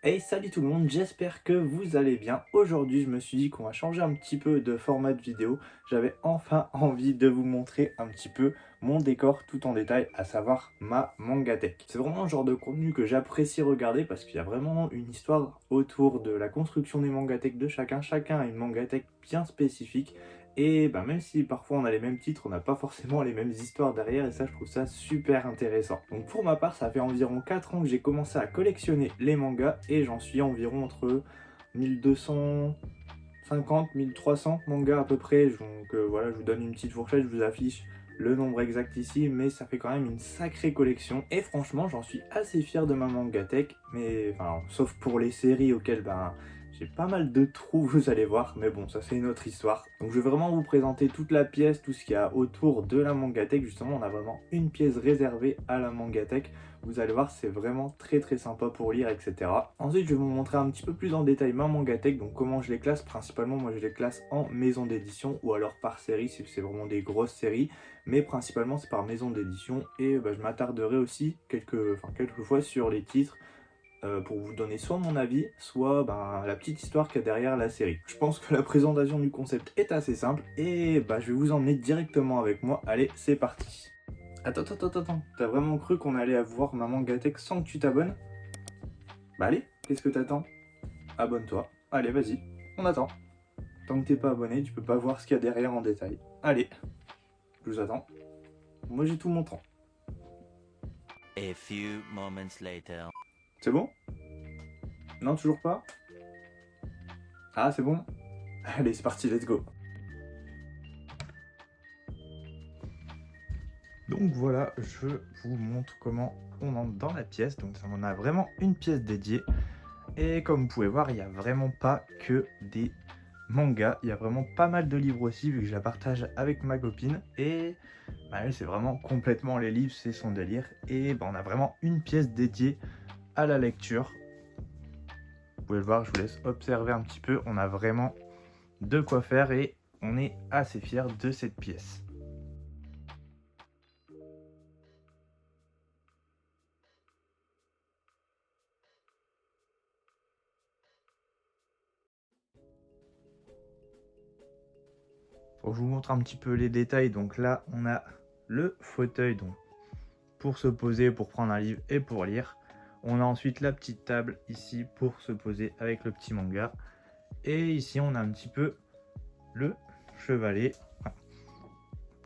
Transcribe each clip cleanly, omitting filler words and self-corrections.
Hey, salut tout le monde, j'espère que vous allez bien. Aujourd'hui, je me suis dit qu'on va changer un petit peu de format de vidéo. J'avais enfin envie de vous montrer un petit peu mon décor tout en détail, à savoir ma mangatech. C'est vraiment le genre de contenu que j'apprécie regarder parce qu'il y a vraiment une histoire autour de la construction des mangatech de chacun. Chacun a une mangatech bien spécifique. Et bah, même si parfois on a les mêmes titres, on n'a pas forcément les mêmes histoires derrière et ça je trouve ça super intéressant. Donc pour ma part, ça fait environ 4 ans que j'ai commencé à collectionner les mangas et j'en suis environ entre 1250, 1300 mangas à peu près. Donc voilà, je vous donne une petite fourchette, je vous affiche le nombre exact ici, mais ça fait quand même une sacrée collection. Et franchement, j'en suis assez fier de ma mangatech, mais enfin, sauf pour les séries auxquelles j'ai pas mal de trous, vous allez voir, mais bon, ça c'est une autre histoire. Donc je vais vraiment vous présenter toute la pièce, tout ce qu'il y a autour de la mangatech. Justement, on a vraiment une pièce réservée à la mangatech. Vous allez voir, c'est vraiment très sympa pour lire, etc. Ensuite, je vais vous montrer un petit peu plus en détail ma mangatech, donc comment je les classe. Principalement, moi je les classe en maison d'édition ou alors par série, si c'est vraiment des grosses séries. Mais principalement, c'est par maison d'édition et bah, je m'attarderai aussi quelques fois sur les titres pour vous donner soit mon avis, soit la petite histoire qu'il y a derrière la série. Je pense que la présentation du concept est assez simple et bah, je vais vous emmener directement avec moi. Allez, c'est parti. Attends, t'as vraiment cru qu'on allait voir ma mangatech sans que tu t'abonnes? Bah allez, qu'est-ce que t'attends? Abonne-toi. Allez, vas-y, on attend. Tant que t'es pas abonné, tu peux pas voir ce qu'il y a derrière en détail. Allez, je vous attends. Moi j'ai tout mon temps. A few moments later. C'est bon? Non, toujours pas? Ah, c'est bon? Allez, c'est parti, let's go. Donc voilà, je vous montre comment on entre dans la pièce. Donc on a vraiment une pièce dédiée. Et comme vous pouvez voir, il n'y a vraiment pas que des mangas. Il y a vraiment pas mal de livres aussi, vu que je la partage avec ma copine. Et bah, elle, c'est vraiment complètement les livres, c'est son délire. Et bah, on a vraiment une pièce dédiée à la lecture. Vous pouvez le voir, je vous laisse observer un petit peu. On a vraiment de quoi faire et on est assez fiers de cette pièce. Pour que je vous montre un petit peu les détails, donc là on a le fauteuil donc, pour se poser, pour prendre un livre et pour lire. On a ensuite la petite table ici pour se poser avec le petit manga. Et ici on a un petit peu le chevalet, enfin,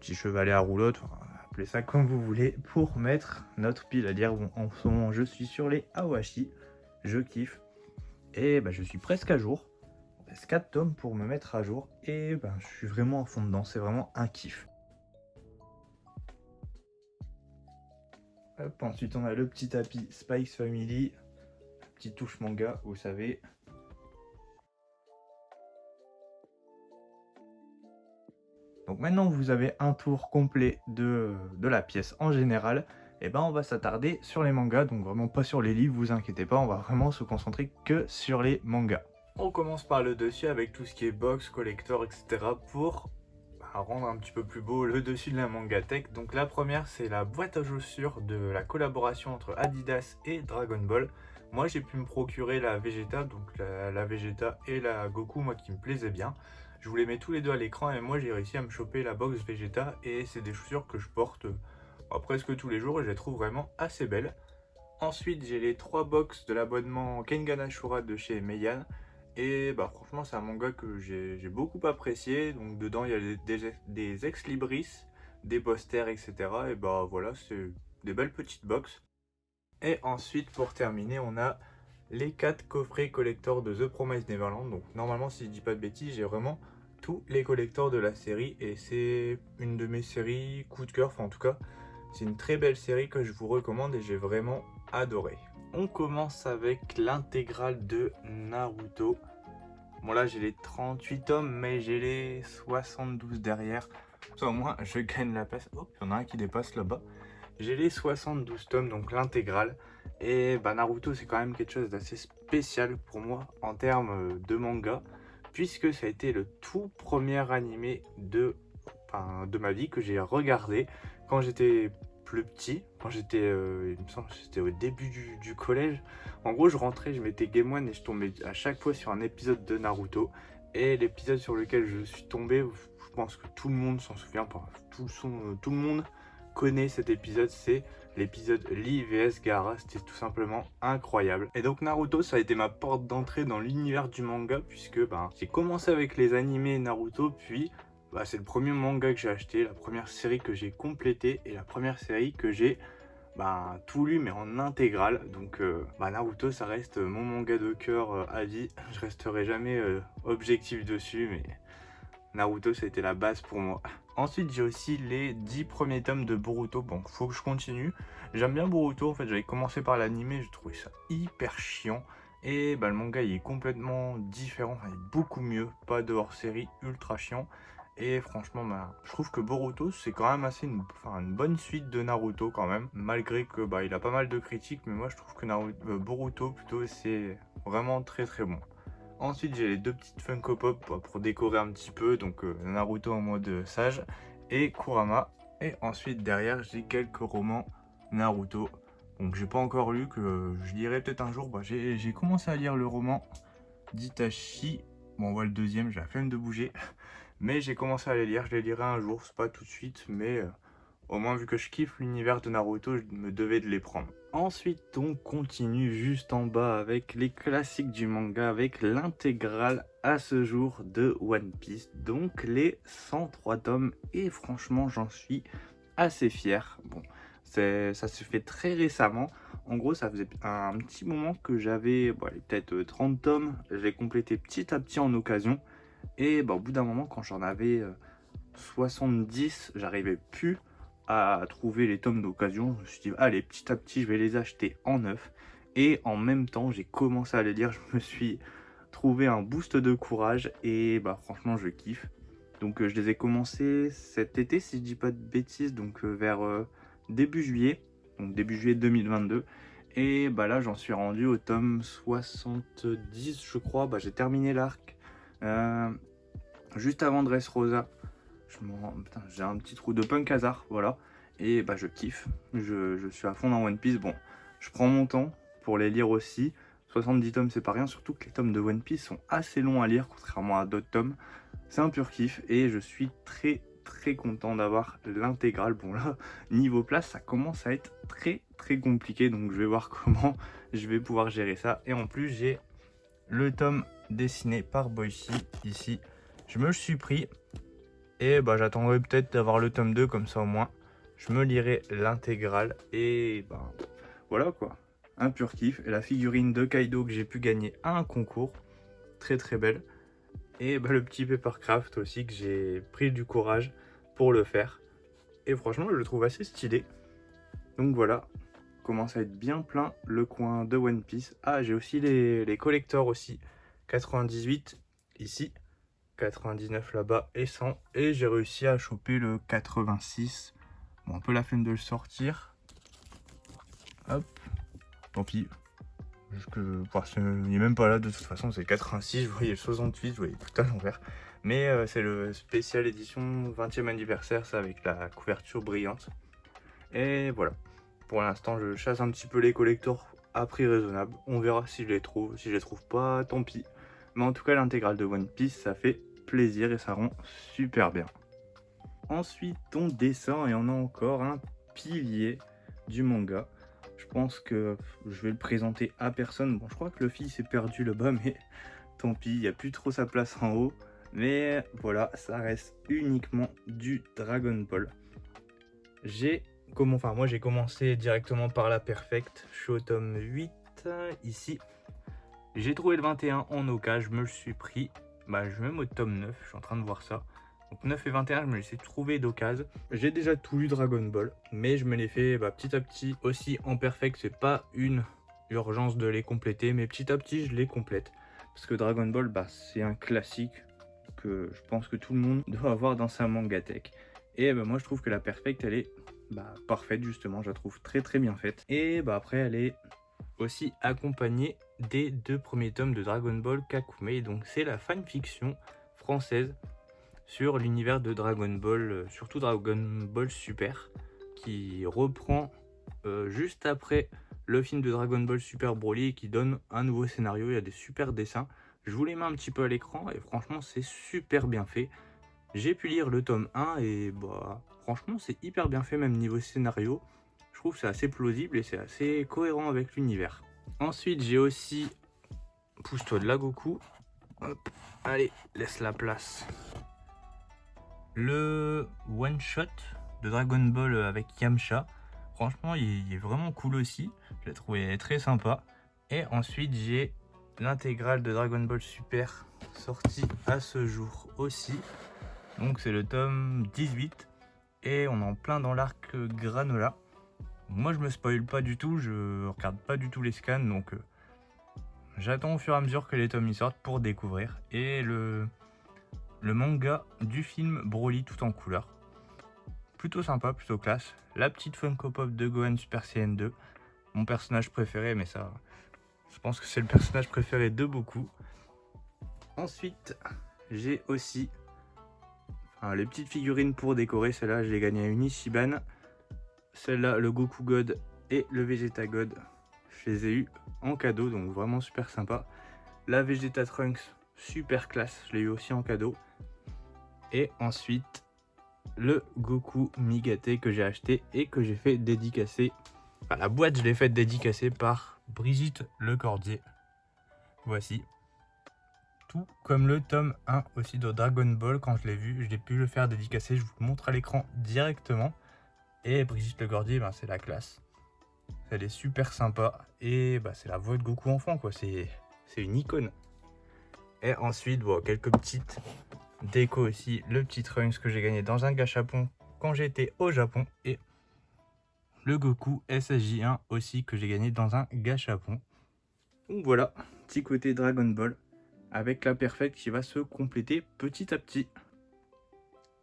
petit chevalet à roulotte, appelez ça comme vous voulez, pour mettre notre pile à lire. Bon, en ce moment je suis sur les Awashi, je kiffe. Et bah, je suis presque à jour. Il reste 4 tomes pour me mettre à jour. Et bah, je suis vraiment à fond dedans, c'est vraiment un kiff. Hop, ensuite on a le petit tapis Spice Family, petite touche manga, vous savez. Donc maintenant que vous avez un tour complet de la pièce en général, et ben on va s'attarder sur les mangas, donc vraiment pas sur les livres, vous inquiétez pas, on va vraiment se concentrer que sur les mangas. On commence par le dessus avec tout ce qui est box, collector, etc. pour rendre un petit peu plus beau le dessus de la mangatech. Donc la première, c'est la boîte à chaussures de la collaboration entre Adidas et Dragon Ball. Moi j'ai pu me procurer la Vegeta, donc la Vegeta et la Goku, moi qui me plaisait bien. Je vous les mets tous les deux à l'écran et moi j'ai réussi à me choper la box Vegeta et c'est des chaussures que je porte presque tous les jours et je les trouve vraiment assez belles. Ensuite j'ai les 3 box de l'abonnement Kengan Ashura de chez Meian. Et bah franchement c'est un manga que j'ai beaucoup apprécié. Donc dedans il y a des ex-libris, des posters, etc. Et bah voilà, c'est des belles petites box. Et ensuite pour terminer on a les 4 coffrets collector de The Promised Neverland. Donc normalement si je dis pas de bêtises, j'ai vraiment tous les collectors de la série. Et c'est une de mes séries coup de cœur, enfin en tout cas c'est une très belle série que je vous recommande et j'ai vraiment adoré. On commence avec l'intégrale de Naruto. Bon là j'ai les 38 tomes mais j'ai les 72 derrière. Ça au moins je gagne la place. Oh, il y en a un qui dépasse là-bas. J'ai les 72 tomes, donc l'intégrale. Et bah, Naruto c'est quand même quelque chose d'assez spécial pour moi en termes de manga. Puisque ça a été le tout premier animé de ma vie que j'ai regardé quand j'étais plus petit, quand j'étais, il me semble que c'était au début du collège. En gros, je rentrais, je mettais Game One et je tombais à chaque fois sur un épisode de Naruto. Et l'épisode sur lequel je suis tombé, je pense que tout le monde s'en souvient, pas tout le monde connaît cet épisode, c'est l'épisode Lee vs Gaara. C'était tout simplement incroyable. Et donc Naruto, ça a été ma porte d'entrée dans l'univers du manga, puisque j'ai commencé avec les animés Naruto, puis c'est le premier manga que j'ai acheté, la première série que j'ai complétée et la première série que j'ai tout lu mais en intégrale. Donc Naruto, ça reste mon manga de cœur à vie. Je resterai jamais objectif dessus, mais Naruto, ça a été la base pour moi. Ensuite, j'ai aussi les 10 premiers tomes de Boruto. Bon, faut que je continue. J'aime bien Boruto, en fait, j'avais commencé par l'anime, j'ai trouvé ça hyper chiant. Et le manga, il est complètement différent, il est beaucoup mieux, pas de hors-série, ultra chiant. Et franchement, je trouve que Boruto, c'est quand même assez une bonne suite de Naruto quand même. Malgré que il a pas mal de critiques, mais moi je trouve que Boruto plutôt, c'est vraiment très très bon. Ensuite, j'ai les deux petites Funko Pop pour décorer un petit peu, donc Naruto en mode sage et Kurama. Et ensuite, derrière, j'ai quelques romans Naruto. Donc, j'ai pas encore lu, que je lirai peut-être un jour. J'ai commencé à lire le roman d'Itachi. Bon, on voit le deuxième, j'ai la flemme de bouger. Mais j'ai commencé à les lire, je les lirai un jour, c'est pas tout de suite, mais au moins vu que je kiffe l'univers de Naruto, je me devais de les prendre. Ensuite, on continue juste en bas avec les classiques du manga, avec l'intégrale à ce jour de One Piece, donc les 103 tomes, et franchement j'en suis assez fier. Bon, ça se fait très récemment, en gros ça faisait un petit moment que j'avais peut-être 30 tomes, je l'ai complété petit à petit en occasion, et au bout d'un moment quand j'en avais 70, j'arrivais plus à trouver les tomes d'occasion. Je me suis dit, allez, petit à petit, je vais les acheter en neuf. Et en même temps, j'ai commencé à les lire. Je me suis trouvé un boost de courage. Et franchement, je kiffe. Donc, je les ai commencés cet été, si je dis pas de bêtises. Donc, vers début juillet. Donc, début juillet 2022. Et là, j'en suis rendu au tome 70, je crois. J'ai terminé l'arc juste avant Dressrosa. J'ai un petit trou de Punk Hazard, voilà. Et je kiffe, je suis à fond dans One Piece. Bon, je prends mon temps pour les lire aussi. 70 tomes, c'est pas rien, surtout que les tomes de One Piece sont assez longs à lire, contrairement à d'autres tomes. C'est un pur kiff et je suis très très content d'avoir l'intégrale. Bon là, niveau place, ça commence à être très très compliqué, donc je vais voir comment je vais pouvoir gérer ça. Et en plus, j'ai le tome dessiné par Boichi ici. Je me le suis pris. Et j'attendrai peut-être d'avoir le tome 2, comme ça au moins je me lirai l'intégrale. Et voilà quoi, un pur kiff. Et la figurine de Kaido que j'ai pu gagner à un concours, très très belle. Et le petit Papercraft aussi que j'ai pris du courage pour le faire. Et franchement je le trouve assez stylé. Donc voilà, commence à être bien plein le coin de One Piece. Ah, j'ai aussi les collecteurs aussi, 98 ici, 99 là-bas et 100. Et j'ai réussi à choper le 86. Bon, un peu la flemme de le sortir. Hop, tant pis. Il n'est même pas là de toute façon, c'est 86. Je voyais le 68, je voyais tout à l'envers. Mais c'est le spécial édition 20e anniversaire, ça, avec la couverture brillante. Et voilà. Pour l'instant, je chasse un petit peu les collectors à prix raisonnable. On verra si je les trouve. Si je les trouve pas, tant pis. Mais en tout cas, l'intégrale de One Piece, ça fait plaisir et ça rend super bien. Ensuite, on descend et on a encore un pilier du manga. Je pense que je vais le présenter à personne. Bon, je crois que Luffy s'est perdu là-bas, mais tant pis, il n'y a plus trop sa place en haut. Mais voilà, ça reste uniquement du Dragon Ball. Moi, j'ai commencé directement par la Perfect. Je suis au tome 8 ici. J'ai trouvé le 21 en occasion, je me le suis pris. Je vais même au tome 9, je suis en train de voir ça. Donc 9 et 21, je me les ai trouvés d'occasion. J'ai déjà tout lu Dragon Ball, mais je me les fais petit à petit aussi en perfect. C'est pas une urgence de les compléter, mais petit à petit, je les complète. Parce que Dragon Ball, c'est un classique que je pense que tout le monde doit avoir dans sa mangatech. Et moi, je trouve que la perfect, elle est parfaite, justement. Je la trouve très très bien faite. Et après, elle est aussi accompagnée des 2 premiers tomes de Dragon Ball Kakume. Donc c'est la fanfiction française sur l'univers de Dragon Ball, surtout Dragon Ball Super, qui reprend juste après le film de Dragon Ball Super Broly et qui donne un nouveau scénario. Il y a des super dessins. Je vous les mets un petit peu à l'écran et franchement c'est super bien fait. J'ai pu lire le tome 1 et bah franchement c'est hyper bien fait, même niveau scénario. Je trouve que c'est assez plausible et c'est assez cohérent avec l'univers. Ensuite j'ai aussi, pousse-toi de là Goku, hop, allez laisse la place, le one shot de Dragon Ball avec Yamcha. Franchement il est vraiment cool aussi, je l'ai trouvé très sympa. Et ensuite j'ai l'intégrale de Dragon Ball Super sortie à ce jour aussi. Donc c'est le tome 18 et on est en plein dans l'arc Granola. Moi je me spoil pas du tout, je regarde pas du tout les scans, donc j'attends au fur et à mesure que les tomes y sortent pour découvrir. Et le manga du film Broly tout en couleur. Plutôt sympa, plutôt classe. La petite Funko Pop de Gohan Super Saiyan 2. Mon personnage préféré, mais ça, je pense que c'est le personnage préféré de beaucoup. Ensuite, j'ai aussi les petites figurines pour décorer. Celle-là, je l'ai gagnée à une Ichiban. Celle-là, le Goku God et le Vegeta God, je les ai eu en cadeau, donc vraiment super sympa. La Vegeta Trunks, super classe, je l'ai eu aussi en cadeau. Et ensuite, le Goku Migate que j'ai acheté et que j'ai fait dédicacer. Enfin, la boîte, je l'ai faite dédicacer par Brigitte Lecordier. Voici. Tout comme le tome 1 aussi de Dragon Ball, quand je l'ai vu, j'ai pu le faire dédicacer, je vous le montre à l'écran directement. Et Brigitte Lecordier, ben, c'est la classe. Elle est super sympa et bah, c'est la voix de Goku enfant, quoi. C'est une icône. Et ensuite, bon, quelques petites déco aussi. Le petit Trunks que j'ai gagné dans un gachapon quand j'étais au Japon. Et le Goku SSJ1 aussi que j'ai gagné dans un gachapon. Donc voilà, petit côté Dragon Ball avec la perfect qui va se compléter petit à petit.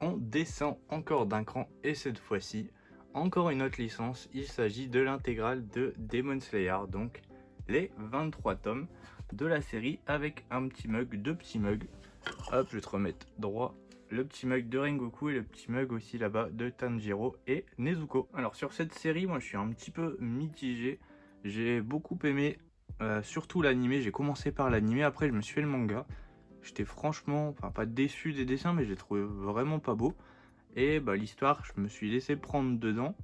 On descend encore d'un cran et cette fois-ci, encore une autre licence. Il s'agit de l'intégrale de Demon Slayer, donc les 23 tomes de la série avec un petit mug, deux petits mugs. Hop, je vais te remettre droit. Le petit mug de Rengoku et le petit mug aussi là-bas de Tanjiro et Nezuko. Alors sur cette série, moi je suis un petit peu mitigé. J'ai beaucoup aimé, surtout l'animé. J'ai commencé par l'animé, après je me suis fait le manga. J'étais franchement, enfin pas déçu des dessins, mais j'ai trouvé vraiment pas beau. Et bah, l'histoire, je me suis laissé prendre dedans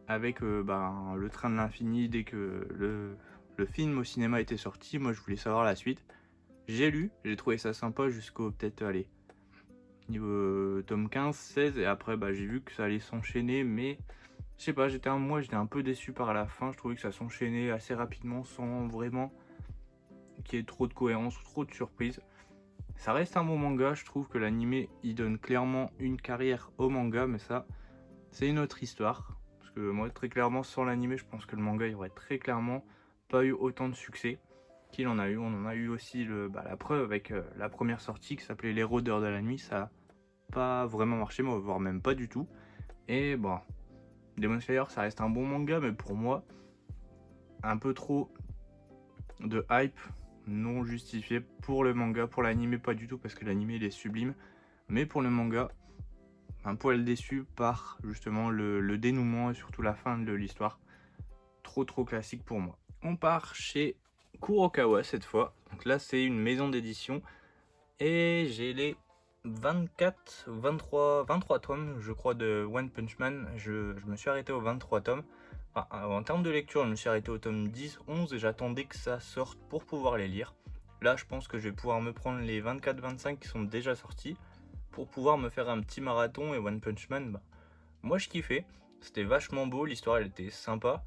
avec le train de l'infini. Dès que le film au cinéma était sorti, moi je voulais savoir la suite. J'ai lu, j'ai trouvé ça sympa jusqu'au peut-être, allez, niveau tome 15, 16. Et après bah, j'ai vu que ça allait s'enchaîner, mais je sais pas, j'étais un peu déçu par la fin. Je trouvais que ça s'enchaînait assez rapidement sans vraiment qu'il y ait trop de cohérence ou trop de surprises. Ça reste un bon manga, je trouve que l'animé il donne clairement une carrière au manga, mais ça c'est une autre histoire. Parce que moi très clairement sans l'animé je pense que le manga il aurait très clairement pas eu autant de succès qu'il en a eu. On en a eu aussi la preuve avec la première sortie qui s'appelait Les Rôdeurs de la Nuit, ça n'a pas vraiment marché, voire même pas du tout. Et bon, Demon Slayer ça reste un bon manga, mais pour moi un peu trop de hype non justifié pour le manga. Pour l'animé pas du tout, parce que l'animé il est sublime, mais pour le manga un poil déçu par justement le dénouement et surtout la fin de l'histoire. Trop classique pour moi. On part chez Kurokawa cette fois, donc là c'est une maison d'édition et j'ai les 23 tomes je crois de One Punch Man. Je me suis arrêté aux 23 tomes. Enfin, en termes de lecture, je me suis arrêté au tome 10, 11 et j'attendais que ça sorte pour pouvoir les lire. Là, je pense que je vais pouvoir me prendre les 24-25 qui sont déjà sortis pour pouvoir me faire un petit marathon. Et One Punch Man, bah, moi je kiffais. C'était vachement beau, l'histoire elle était sympa.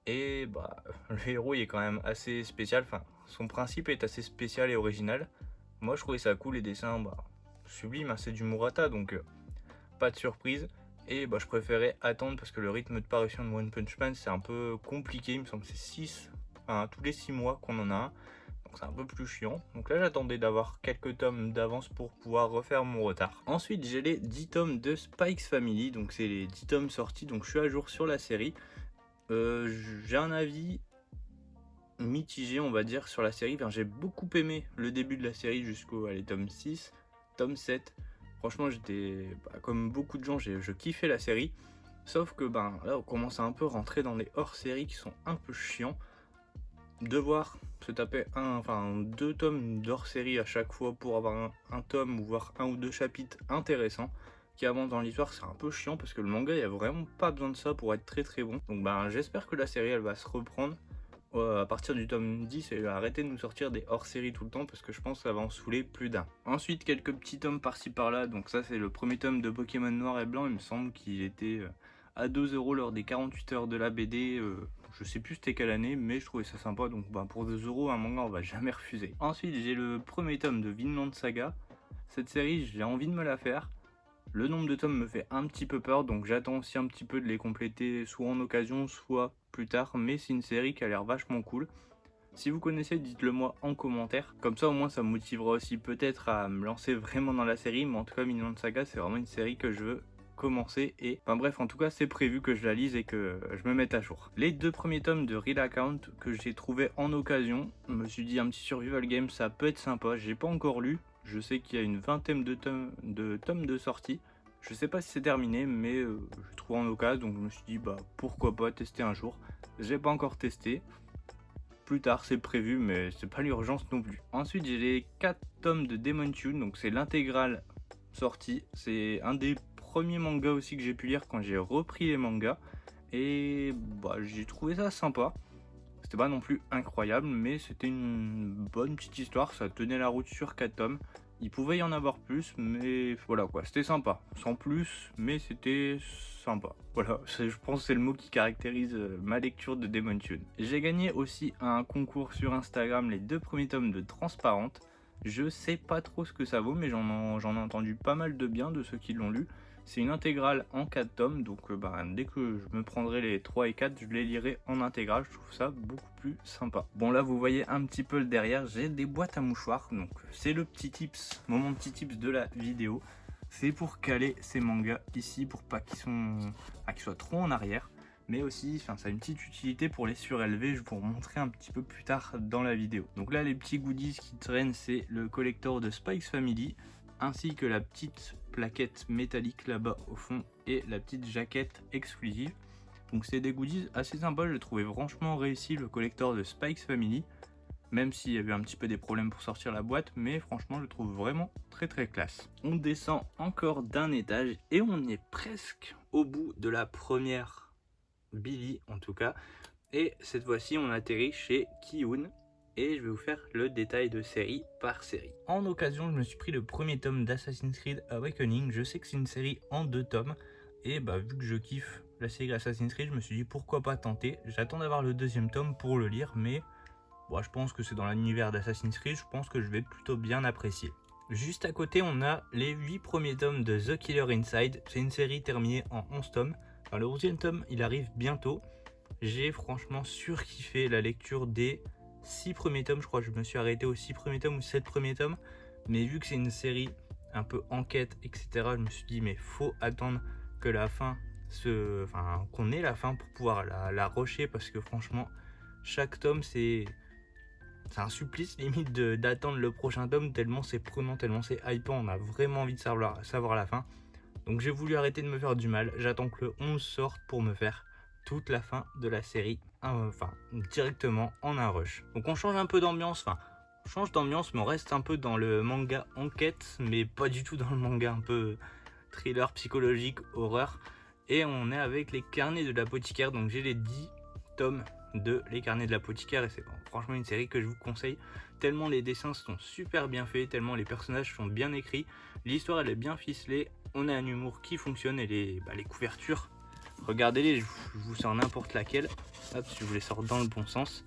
Et bah, le héros il est quand même assez spécial. Enfin, son principe est assez spécial et original. Moi je trouvais ça cool, les dessins, bah, sublime, hein, c'est du Murata donc pas de surprise. Et bah, je préférais attendre parce que le rythme de parution de One Punch Man c'est un peu compliqué. Il me semble que c'est tous les 6 mois qu'on en a un. Donc c'est un peu plus chiant. Donc là j'attendais d'avoir quelques tomes d'avance pour pouvoir refaire mon retard. Ensuite j'ai les 10 tomes de Spikes Family. Donc c'est les 10 tomes sortis. Donc je suis à jour sur la série. J'ai un avis mitigé on va dire sur la série. Enfin, j'ai beaucoup aimé le début de la série jusqu'au tome 6, tome 7. Franchement j'étais comme beaucoup de gens, je kiffais la série. Sauf que ben là on commence à un peu rentrer dans les hors-séries qui sont un peu chiants. Devoir se taper deux tomes d'hors-série à chaque fois pour avoir un tome ou voire un ou deux chapitres intéressants qui avancent dans l'histoire, c'est un peu chiant parce que le manga il y a vraiment pas besoin de ça pour être très très bon. Donc ben j'espère que la série elle va se reprendre à partir du tome 10 et arrêter de nous sortir des hors-séries tout le temps parce que je pense que ça va en saouler plus d'un. Ensuite quelques petits tomes par-ci par-là, donc ça c'est le premier tome de Pokémon Noir et Blanc, il me semble qu'il était à 2 € lors des 48 heures de la BD, je sais plus c'était quelle année, mais je trouvais ça sympa, donc bah, pour 2 € un manga on va jamais refuser. Ensuite j'ai le premier tome de Vinland Saga, cette série j'ai envie de me la faire. Le nombre de tomes me fait un petit peu peur, donc j'attends aussi un petit peu de les compléter, soit en occasion, soit plus tard, mais c'est une série qui a l'air vachement cool. Si vous connaissez, dites-le moi en commentaire, comme ça au moins ça me motivera aussi peut-être à me lancer vraiment dans la série, mais en tout cas Vinland Saga c'est vraiment une série que je veux commencer et enfin bref, en tout cas c'est prévu que je la lise et que je me mette à jour. Les 2 premiers tomes de Real Account que j'ai trouvé en occasion, je me suis dit un petit survival game ça peut être sympa, j'ai pas encore lu, je sais qu'il y a une vingtaine de tomes de sortie. Je sais pas si c'est terminé, mais je trouve en occasion, donc je me suis dit bah pourquoi pas tester un jour. J'ai pas encore testé. Plus tard c'est prévu, mais c'est pas l'urgence non plus. Ensuite j'ai les 4 tomes de Demon Tune, donc c'est l'intégrale sortie. C'est un des premiers mangas aussi que j'ai pu lire quand j'ai repris les mangas. Et bah j'ai trouvé ça sympa. C'était pas non plus incroyable, mais c'était une bonne petite histoire, ça tenait la route sur 4 tomes. Il pouvait y en avoir plus, mais voilà quoi, c'était sympa. Sans plus, mais c'était sympa. Voilà, je pense que c'est le mot qui caractérise ma lecture de Demon Tune. J'ai gagné aussi un concours sur Instagram, les 2 premiers tomes de Transparente. Je sais pas trop ce que ça vaut, mais j'en ai entendu pas mal de bien de ceux qui l'ont lu. C'est une intégrale en 4 tomes, donc dès que je me prendrai les 3 et 4, je les lirai en intégrale, je trouve ça beaucoup plus sympa. Bon là vous voyez un petit peu le derrière, j'ai des boîtes à mouchoirs, donc c'est le petit tips, moment petit tips de la vidéo. C'est pour caler ces mangas ici, pour pas qu'ils soient trop en arrière, mais aussi ça a une petite utilité pour les surélever, je vais vous montrer un petit peu plus tard dans la vidéo. Donc là les petits goodies qui traînent, c'est le collector de Spikes Family, ainsi que la petite plaquette métallique là-bas au fond et la petite jaquette exclusive. Donc c'est des goodies assez sympas, j'ai trouvé franchement réussi le collector de Spikes Family, même s'il y avait un petit peu des problèmes pour sortir la boîte, mais franchement je le trouve vraiment très très classe. On descend encore d'un étage et on est presque au bout de la première Billy en tout cas, et cette fois-ci on atterrit chez Kiyun. Et je vais vous faire le détail de série par série. En occasion, je me suis pris le premier tome d'Assassin's Creed Awakening. Je sais que c'est une série en 2 tomes. Et bah vu que je kiffe la série Assassin's Creed, je me suis dit pourquoi pas tenter. J'attends d'avoir le 2e tome pour le lire, mais bon, je pense que c'est dans l'univers d'Assassin's Creed, je pense que je vais plutôt bien apprécier. Juste à côté, on a les 8 premiers tomes de The Killer Inside. C'est une série terminée en 11 tomes. Enfin, le 11e tome, il arrive bientôt. J'ai franchement surkiffé la lecture des 6 premiers tomes, je crois que je me suis arrêté aux 6 premiers tomes ou 7 premiers tomes, mais vu que c'est une série un peu enquête, etc., je me suis dit mais faut attendre que la fin qu'on ait la fin pour pouvoir la rusher, parce que franchement chaque tome c'est un supplice limite d'attendre le prochain tome, tellement c'est prenant, tellement c'est hypant, on a vraiment envie de savoir la fin. Donc j'ai voulu arrêter de me faire du mal, j'attends que le 11 sorte pour me faire toute la fin de la série, directement en un rush. Donc on change un peu d'ambiance, on change d'ambiance, mais on reste un peu dans le manga enquête, mais pas du tout dans le manga un peu thriller psychologique, horreur. Et on est avec les carnets de l'apothicaire, donc j'ai les 10 tomes de les carnets de l'apothicaire, et c'est franchement une série que je vous conseille, tellement les dessins sont super bien faits, tellement les personnages sont bien écrits, l'histoire elle est bien ficelée, on a un humour qui fonctionne, et les couvertures, regardez-les, je vous sors n'importe laquelle. Hop, si je vous les sors dans le bon sens,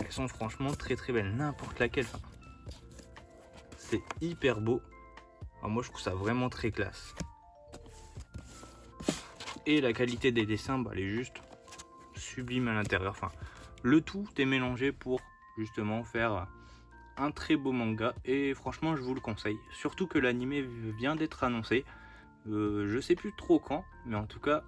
elles sont franchement très très belles, n'importe laquelle. C'est hyper beau. Alors moi je trouve ça vraiment très classe. Et la qualité des dessins, elle est juste sublime à l'intérieur. Le tout est mélangé pour justement faire un très beau manga. Et franchement je vous le conseille. Surtout que l'anime vient d'être annoncé. Je sais plus trop quand, mais en tout cas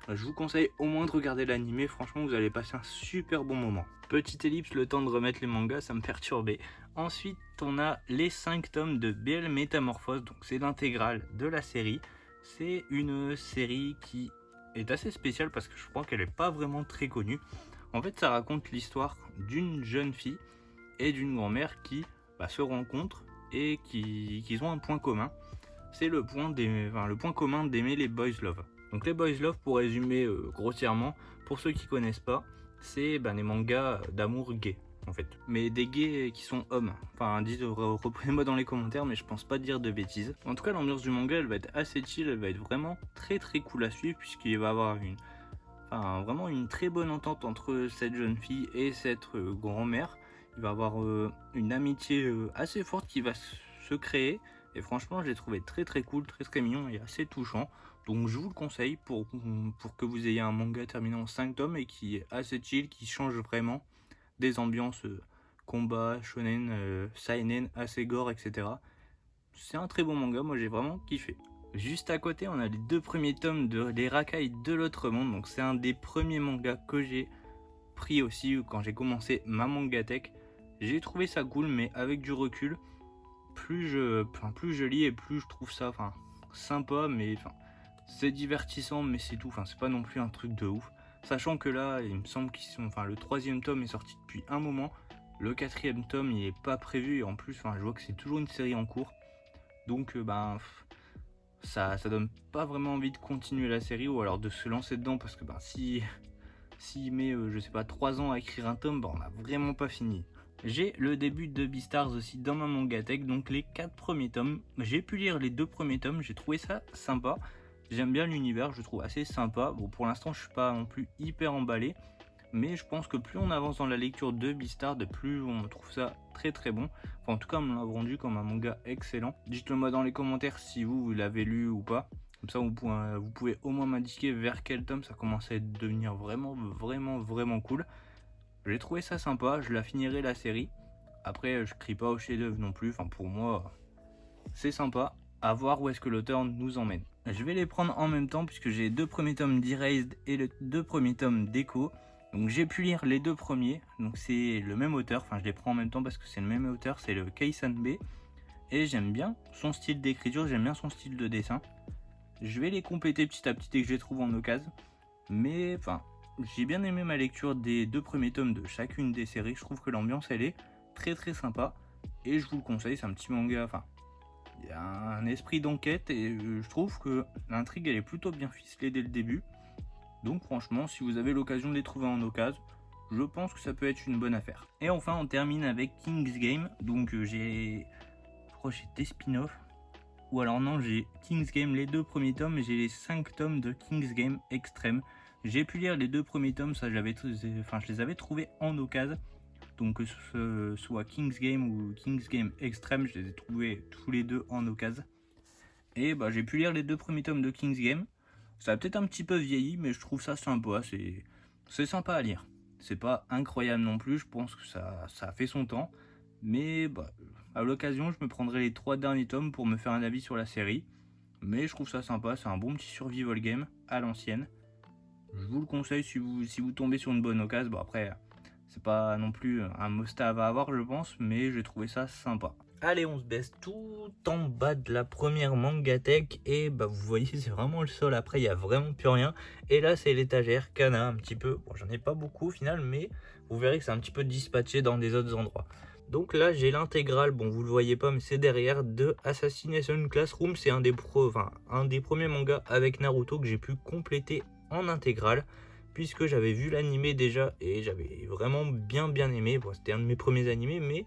je vous conseille au moins de regarder l'anime, franchement vous allez passer un super bon moment. Petite ellipse, le temps de remettre les mangas, ça me perturbait. Ensuite on a les 5 tomes de BL Métamorphose, donc c'est l'intégrale de la série. C'est une série qui est assez spéciale parce que je crois qu'elle n'est pas vraiment très connue. En fait, ça raconte l'histoire d'une jeune fille et d'une grand-mère qui se rencontrent et qui ont un point commun. C'est le point commun d'aimer les boys love. Donc les boys love, pour résumer grossièrement, pour ceux qui connaissent pas, c'est des mangas d'amour gay en fait. Mais des gays qui sont hommes. Enfin, reprenez-moi dans les commentaires, mais je pense pas dire de bêtises. En tout cas, l'ambiance du manga, elle va être assez chill, elle va être vraiment très très cool à suivre, puisqu'il va y avoir vraiment une très bonne entente entre cette jeune fille et cette grand-mère. Il va y avoir une amitié assez forte qui va se créer. Et franchement, je l'ai trouvé très très cool, très très mignon et assez touchant. Donc je vous le conseille pour que vous ayez un manga terminé en 5 tomes et qui est assez chill, qui change vraiment des ambiances combat, shonen, seinen, assez gore, etc. C'est un très bon manga, moi j'ai vraiment kiffé. Juste à côté, on a les 2 premiers tomes de Les Racailles de l'autre monde. Donc c'est un des premiers mangas que j'ai pris aussi quand j'ai commencé ma mangatech. J'ai trouvé ça cool, mais avec du recul, plus je lis et plus je trouve ça sympa, mais c'est divertissant, mais c'est tout. C'est pas non plus un truc de ouf. Sachant que là, il me semble le 3e tome est sorti depuis un moment. Le 4e tome, il est pas prévu. Et en plus, je vois que c'est toujours une série en cours. Donc, ça donne pas vraiment envie de continuer la série ou alors de se lancer dedans. Parce que s'il met, je sais pas, 3 ans à écrire un tome, on n'a vraiment pas fini. J'ai le début de Beastars aussi dans ma mangatech, donc les 4 premiers tomes. J'ai pu lire les 2 premiers tomes, j'ai trouvé ça sympa. J'aime bien l'univers, je le trouve assez sympa. Bon, pour l'instant, je suis pas non plus hyper emballé, mais je pense que plus on avance dans la lecture de Beastars, plus on trouve ça très très bon. En tout cas, on me l'a vendu comme un manga excellent. Dites-le moi dans les commentaires si vous l'avez lu ou pas. Comme ça, vous pouvez au moins m'indiquer vers quel tome ça commence à devenir vraiment cool. J'ai trouvé ça sympa, je la finirai la série. Après, je crie pas au chef-d'œuvre non plus. Pour moi, c'est sympa. À voir où est-ce que l'auteur nous emmène. Je vais les prendre en même temps puisque j'ai les 2 premiers tomes d'Erased et les 2 premiers tomes d'Echo. Donc j'ai pu lire les 2 premiers. Donc c'est le même auteur. Je les prends en même temps parce que c'est le même auteur. C'est le Kei-Sanbe. Et j'aime bien son style d'écriture. J'aime bien son style de dessin. Je vais les compléter petit à petit dès que je les trouve en occasion. Mais j'ai bien aimé ma lecture des 2 premiers tomes de chacune des séries. Je trouve que l'ambiance elle est très très sympa. Et je vous le conseille. C'est un petit manga. Il y a un esprit d'enquête et je trouve que l'intrigue elle est plutôt bien ficelée dès le début. Donc franchement, si vous avez l'occasion de les trouver en occasion, je pense que ça peut être une bonne affaire. Et enfin, on termine avec King's Game. Donc je crois que j'ai des spin-offs. Ou alors non, j'ai King's Game les 2 premiers tomes et j'ai les 5 tomes de King's Game Extreme. J'ai pu lire les 2 premiers tomes, ça je les avais trouvés en occasion. Donc que ce soit King's Game ou King's Game Extreme, je les ai trouvés tous les 2 en occasion. Et j'ai pu lire les 2 premiers tomes de King's Game. Ça a peut-être un petit peu vieilli, mais je trouve ça sympa. C'est sympa à lire. C'est pas incroyable non plus, je pense que ça a fait son temps. Mais à l'occasion, je me prendrai les 3 derniers tomes pour me faire un avis sur la série. Mais je trouve ça sympa, c'est un bon petit survival game à l'ancienne. Je vous le conseille si vous tombez sur une bonne occasion. Après, c'est pas non plus un must-have à avoir, je pense, mais j'ai trouvé ça sympa. Allez, on se baisse tout en bas de la première mangatech et vous voyez, c'est vraiment le sol. Après, il n'y a vraiment plus rien. Et là, c'est l'étagère Kana un petit peu. Bon, j'en ai pas beaucoup au final, mais vous verrez que c'est un petit peu dispatché dans des autres endroits. Donc là, j'ai l'intégrale, bon, vous le voyez pas, mais c'est derrière, de Assassination Classroom. C'est un des premiers mangas avec Naruto que j'ai pu compléter en intégrale, puisque j'avais vu l'animé déjà et j'avais vraiment bien aimé. Bon, c'était un de mes premiers animés, mais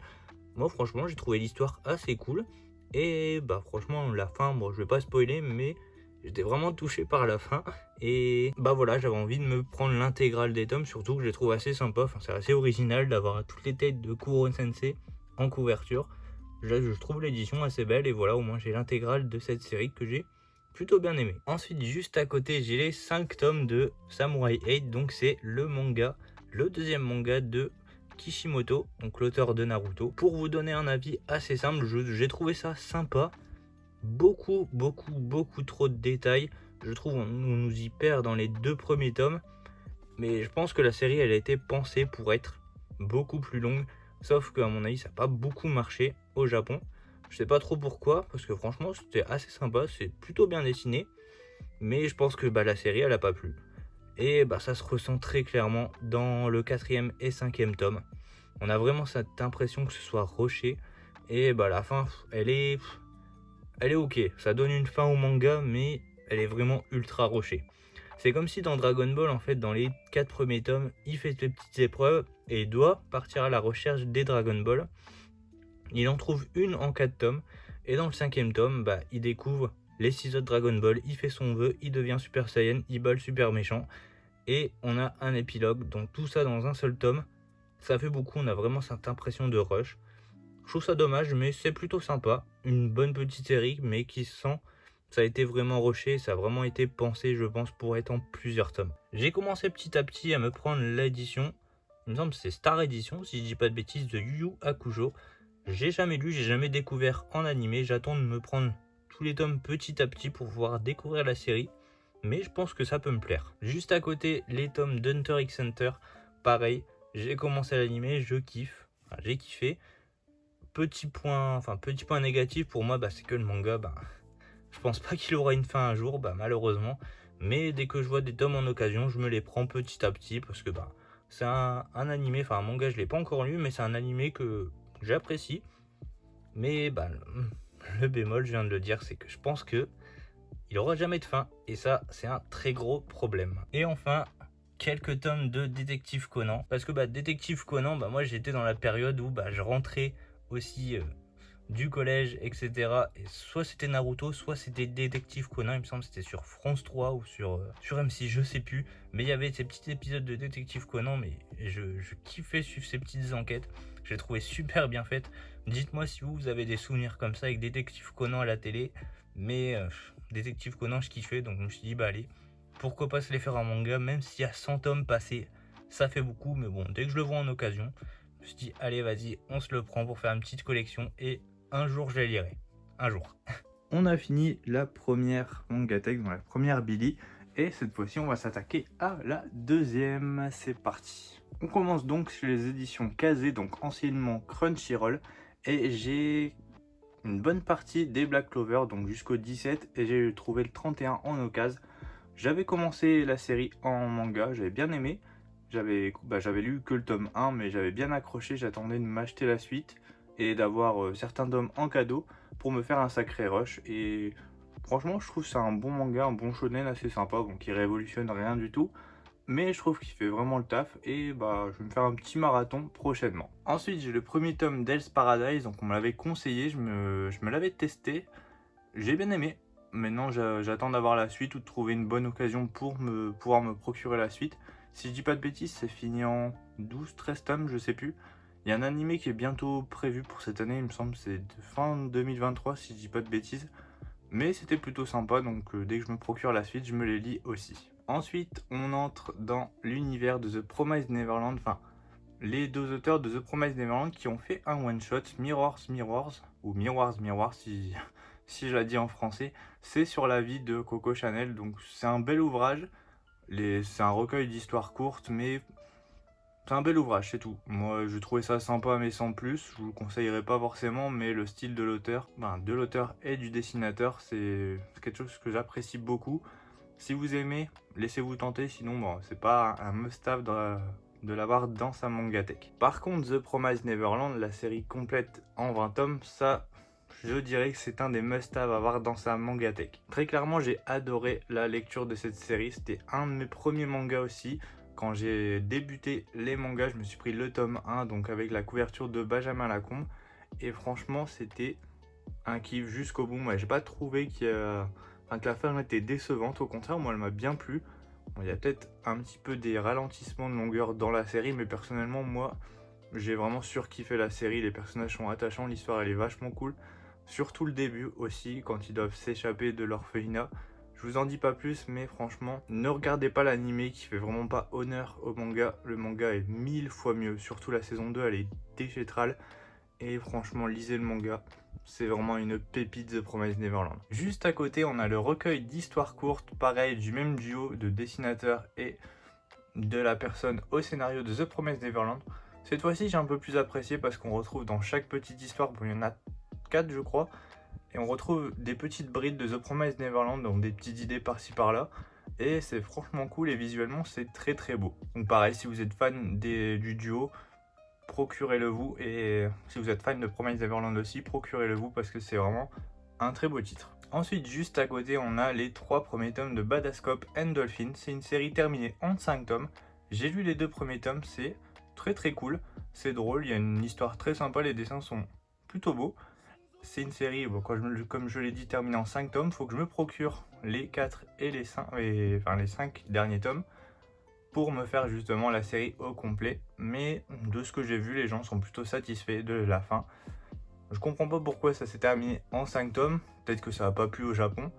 moi franchement j'ai trouvé l'histoire assez cool. Et franchement la fin, bon je vais pas spoiler, mais j'étais vraiment touché par la fin. Et voilà, j'avais envie de me prendre l'intégrale des tomes, surtout que je les trouve assez sympa. C'est assez original d'avoir toutes les têtes de Kuro Sensei en couverture. Je trouve l'édition assez belle et voilà, au moins j'ai l'intégrale de cette série que j'ai plutôt bien aimé. Ensuite, juste à côté, j'ai les 5 tomes de Samurai 8, donc c'est le deuxième manga de Kishimoto, donc l'auteur de Naruto. Pour vous donner un avis assez simple, j'ai trouvé ça sympa. Beaucoup trop de détails. Je trouve on nous y perd dans les 2 premiers tomes. Mais je pense que la série, elle a été pensée pour être beaucoup plus longue. Sauf qu'à mon avis, ça n'a pas beaucoup marché au Japon. Je sais pas trop pourquoi, parce que franchement, c'était assez sympa. C'est plutôt bien dessiné. mais je pense que la série elle a pas plu. Et ça se ressent très clairement dans le 4e et 5e tome. On a vraiment cette impression que ce soit rushé. Et la fin, elle est ok. Ça donne une fin au manga, mais elle est vraiment ultra rushée. C'est comme si dans Dragon Ball, en fait, dans les 4 premiers tomes, il fait des petites épreuves et il doit partir à la recherche des Dragon Ball. Il en trouve une en 4 tomes. Et dans le 5e tome, il découvre les 6 autres Dragon Ball. Il fait son vœu, il devient Super Saiyan, il bat le super méchant. Et on a un épilogue, donc tout ça dans un seul tome, ça fait beaucoup, on a vraiment cette impression de rush. Je trouve ça dommage, mais c'est plutôt sympa, une bonne petite série, mais qui sent, ça a été vraiment rushé, ça a vraiment été pensé, je pense, pour être en plusieurs tomes. J'ai commencé petit à petit à me prendre l'édition, il me semble que c'est Star Edition, si je dis pas de bêtises, de Yu Yu Hakusho. J'ai jamais lu, j'ai jamais découvert en animé, j'attends de me prendre tous les tomes petit à petit pour pouvoir découvrir la série. Mais je pense que ça peut me plaire. Juste à côté, les tomes d'Hunter x Hunter, pareil, j'ai commencé l'animé, je kiffe, j'ai kiffé. Petit point négatif pour moi, c'est que le manga, je pense pas qu'il aura une fin un jour, malheureusement. Mais dès que je vois des tomes en occasion, je me les prends petit à petit parce que c'est un animé, un manga, je l'ai pas encore lu, mais c'est un animé que j'apprécie. Mais le bémol, je viens de le dire, c'est que je pense que il aura jamais de fin, et ça, c'est un très gros problème. Et enfin, quelques tomes de Détective Conan, parce que Détective Conan, moi j'étais dans la période où je rentrais aussi du collège, etc. Et soit c'était Naruto, soit c'était Détective Conan, il me semble que c'était sur France 3 ou sur M6, je sais plus. Mais il y avait ces petits épisodes de Détective Conan, mais je kiffais suivre ces petites enquêtes, je les trouvais super bien faites. Dites-moi si vous avez des souvenirs comme ça avec Détective Conan à la télé, mais... Détective Conan je kiffais, donc je me suis dit allez, pourquoi pas se les faire en manga, même s'il y a 100 tomes passés, ça fait beaucoup, mais bon, dès que je le vois en occasion, je me suis dit allez vas-y, on se le prend pour faire une petite collection, et un jour je les lirai, un jour. On a fini la première mangatech, dans la première Billy, et cette fois-ci on va s'attaquer à la deuxième, c'est parti. On commence donc sur les éditions Kazé, donc anciennement Crunchyroll, et j'ai une bonne partie des Black Clover, donc jusqu'au 17, et j'ai trouvé le 31 en occasion. J'avais commencé la série en manga, j'avais bien aimé, j'avais lu que le tome 1, mais j'avais bien accroché, j'attendais de m'acheter la suite et d'avoir certains tomes en cadeau pour me faire un sacré rush, et franchement je trouve que c'est un bon manga, un bon shonen assez sympa, bon, qui révolutionne rien du tout, mais je trouve qu'il fait vraiment le taf, et je vais me faire un petit marathon prochainement. Ensuite j'ai le premier tome d'Hell's Paradise, donc on me l'avait conseillé, je me l'avais testé, j'ai bien aimé. Maintenant j'attends d'avoir la suite ou de trouver une bonne occasion pour pouvoir me procurer la suite. Si je dis pas de bêtises, c'est fini en 12-13 tomes, je sais plus. Il y a un animé qui est bientôt prévu pour cette année, il me semble, c'est fin 2023 si je dis pas de bêtises. Mais c'était plutôt sympa, donc dès que je me procure la suite, je me les lis aussi. Ensuite, on entre dans l'univers de The Promised Neverland, enfin, les deux auteurs de The Promised Neverland qui ont fait un one-shot, Mirrors Mirrors, ou Miroirs Miroirs si je la dis en français. C'est sur la vie de Coco Chanel, donc c'est un bel ouvrage, c'est un recueil d'histoires courtes, mais c'est un bel ouvrage, c'est tout. Moi, je trouvais ça sympa, mais sans plus. Je vous le conseillerais pas forcément, mais le style de l'auteur, et du dessinateur, c'est quelque chose que j'apprécie beaucoup. Si vous aimez, laissez-vous tenter, sinon, c'est pas un must-have de l'avoir dans sa mangatech. Par contre, The Promised Neverland, la série complète en 20 tomes, ça, je dirais que c'est un des must-have à avoir dans sa mangatech. Très clairement, j'ai adoré la lecture de cette série. C'était un de mes premiers mangas aussi. Quand j'ai débuté les mangas, je me suis pris le tome 1, donc avec la couverture de Benjamin Lacombe. Et franchement, c'était un kiff jusqu'au bout. Moi, j'ai pas trouvé que la fin était décevante. Au contraire, moi, elle m'a bien plu. Bon, il y a peut-être un petit peu des ralentissements de longueur dans la série, mais personnellement, moi, j'ai vraiment surkiffé la série. Les personnages sont attachants, l'histoire, elle est vachement cool. Surtout le début aussi, quand ils doivent s'échapper de l'orphelinat. Je vous en dis pas plus, mais franchement, ne regardez pas l'animé qui fait vraiment pas honneur au manga. Le manga est 1000 fois mieux, surtout la saison 2, elle est déchétrale. Et franchement, lisez le manga, c'est vraiment une pépite The Promised Neverland. Juste à côté, on a le recueil d'histoires courtes, pareil, du même duo de dessinateurs et de la personne au scénario de The Promised Neverland. Cette fois-ci, j'ai un peu plus apprécié parce qu'on retrouve dans chaque petite histoire, bon, il y en a 4 je crois, Et on retrouve des petites brides de The Promised Neverland, donc des petites idées par-ci par-là. Et c'est franchement cool et visuellement c'est très très beau. Donc pareil, si vous êtes fan du duo, procurez-le vous. Et si vous êtes fan de Promised Neverland aussi, procurez-le vous parce que c'est vraiment un très beau titre. Ensuite, juste à côté, on a les 3 premiers tomes de Badass Cop and Dolphin. C'est une série terminée en 5 tomes. J'ai lu les 2 premiers tomes, c'est très très cool. C'est drôle, il y a une histoire très sympa, les dessins sont plutôt beaux. C'est une série, bon, comme je l'ai dit, terminée en 5 tomes. Il faut que je me procure les 4 et les 5, enfin les 5 derniers tomes pour me faire justement la série au complet. Mais de ce que j'ai vu, les gens sont plutôt satisfaits de la fin. Je comprends pas pourquoi ça s'est terminé en 5 tomes, peut-être que ça n'a pas plu au Japon,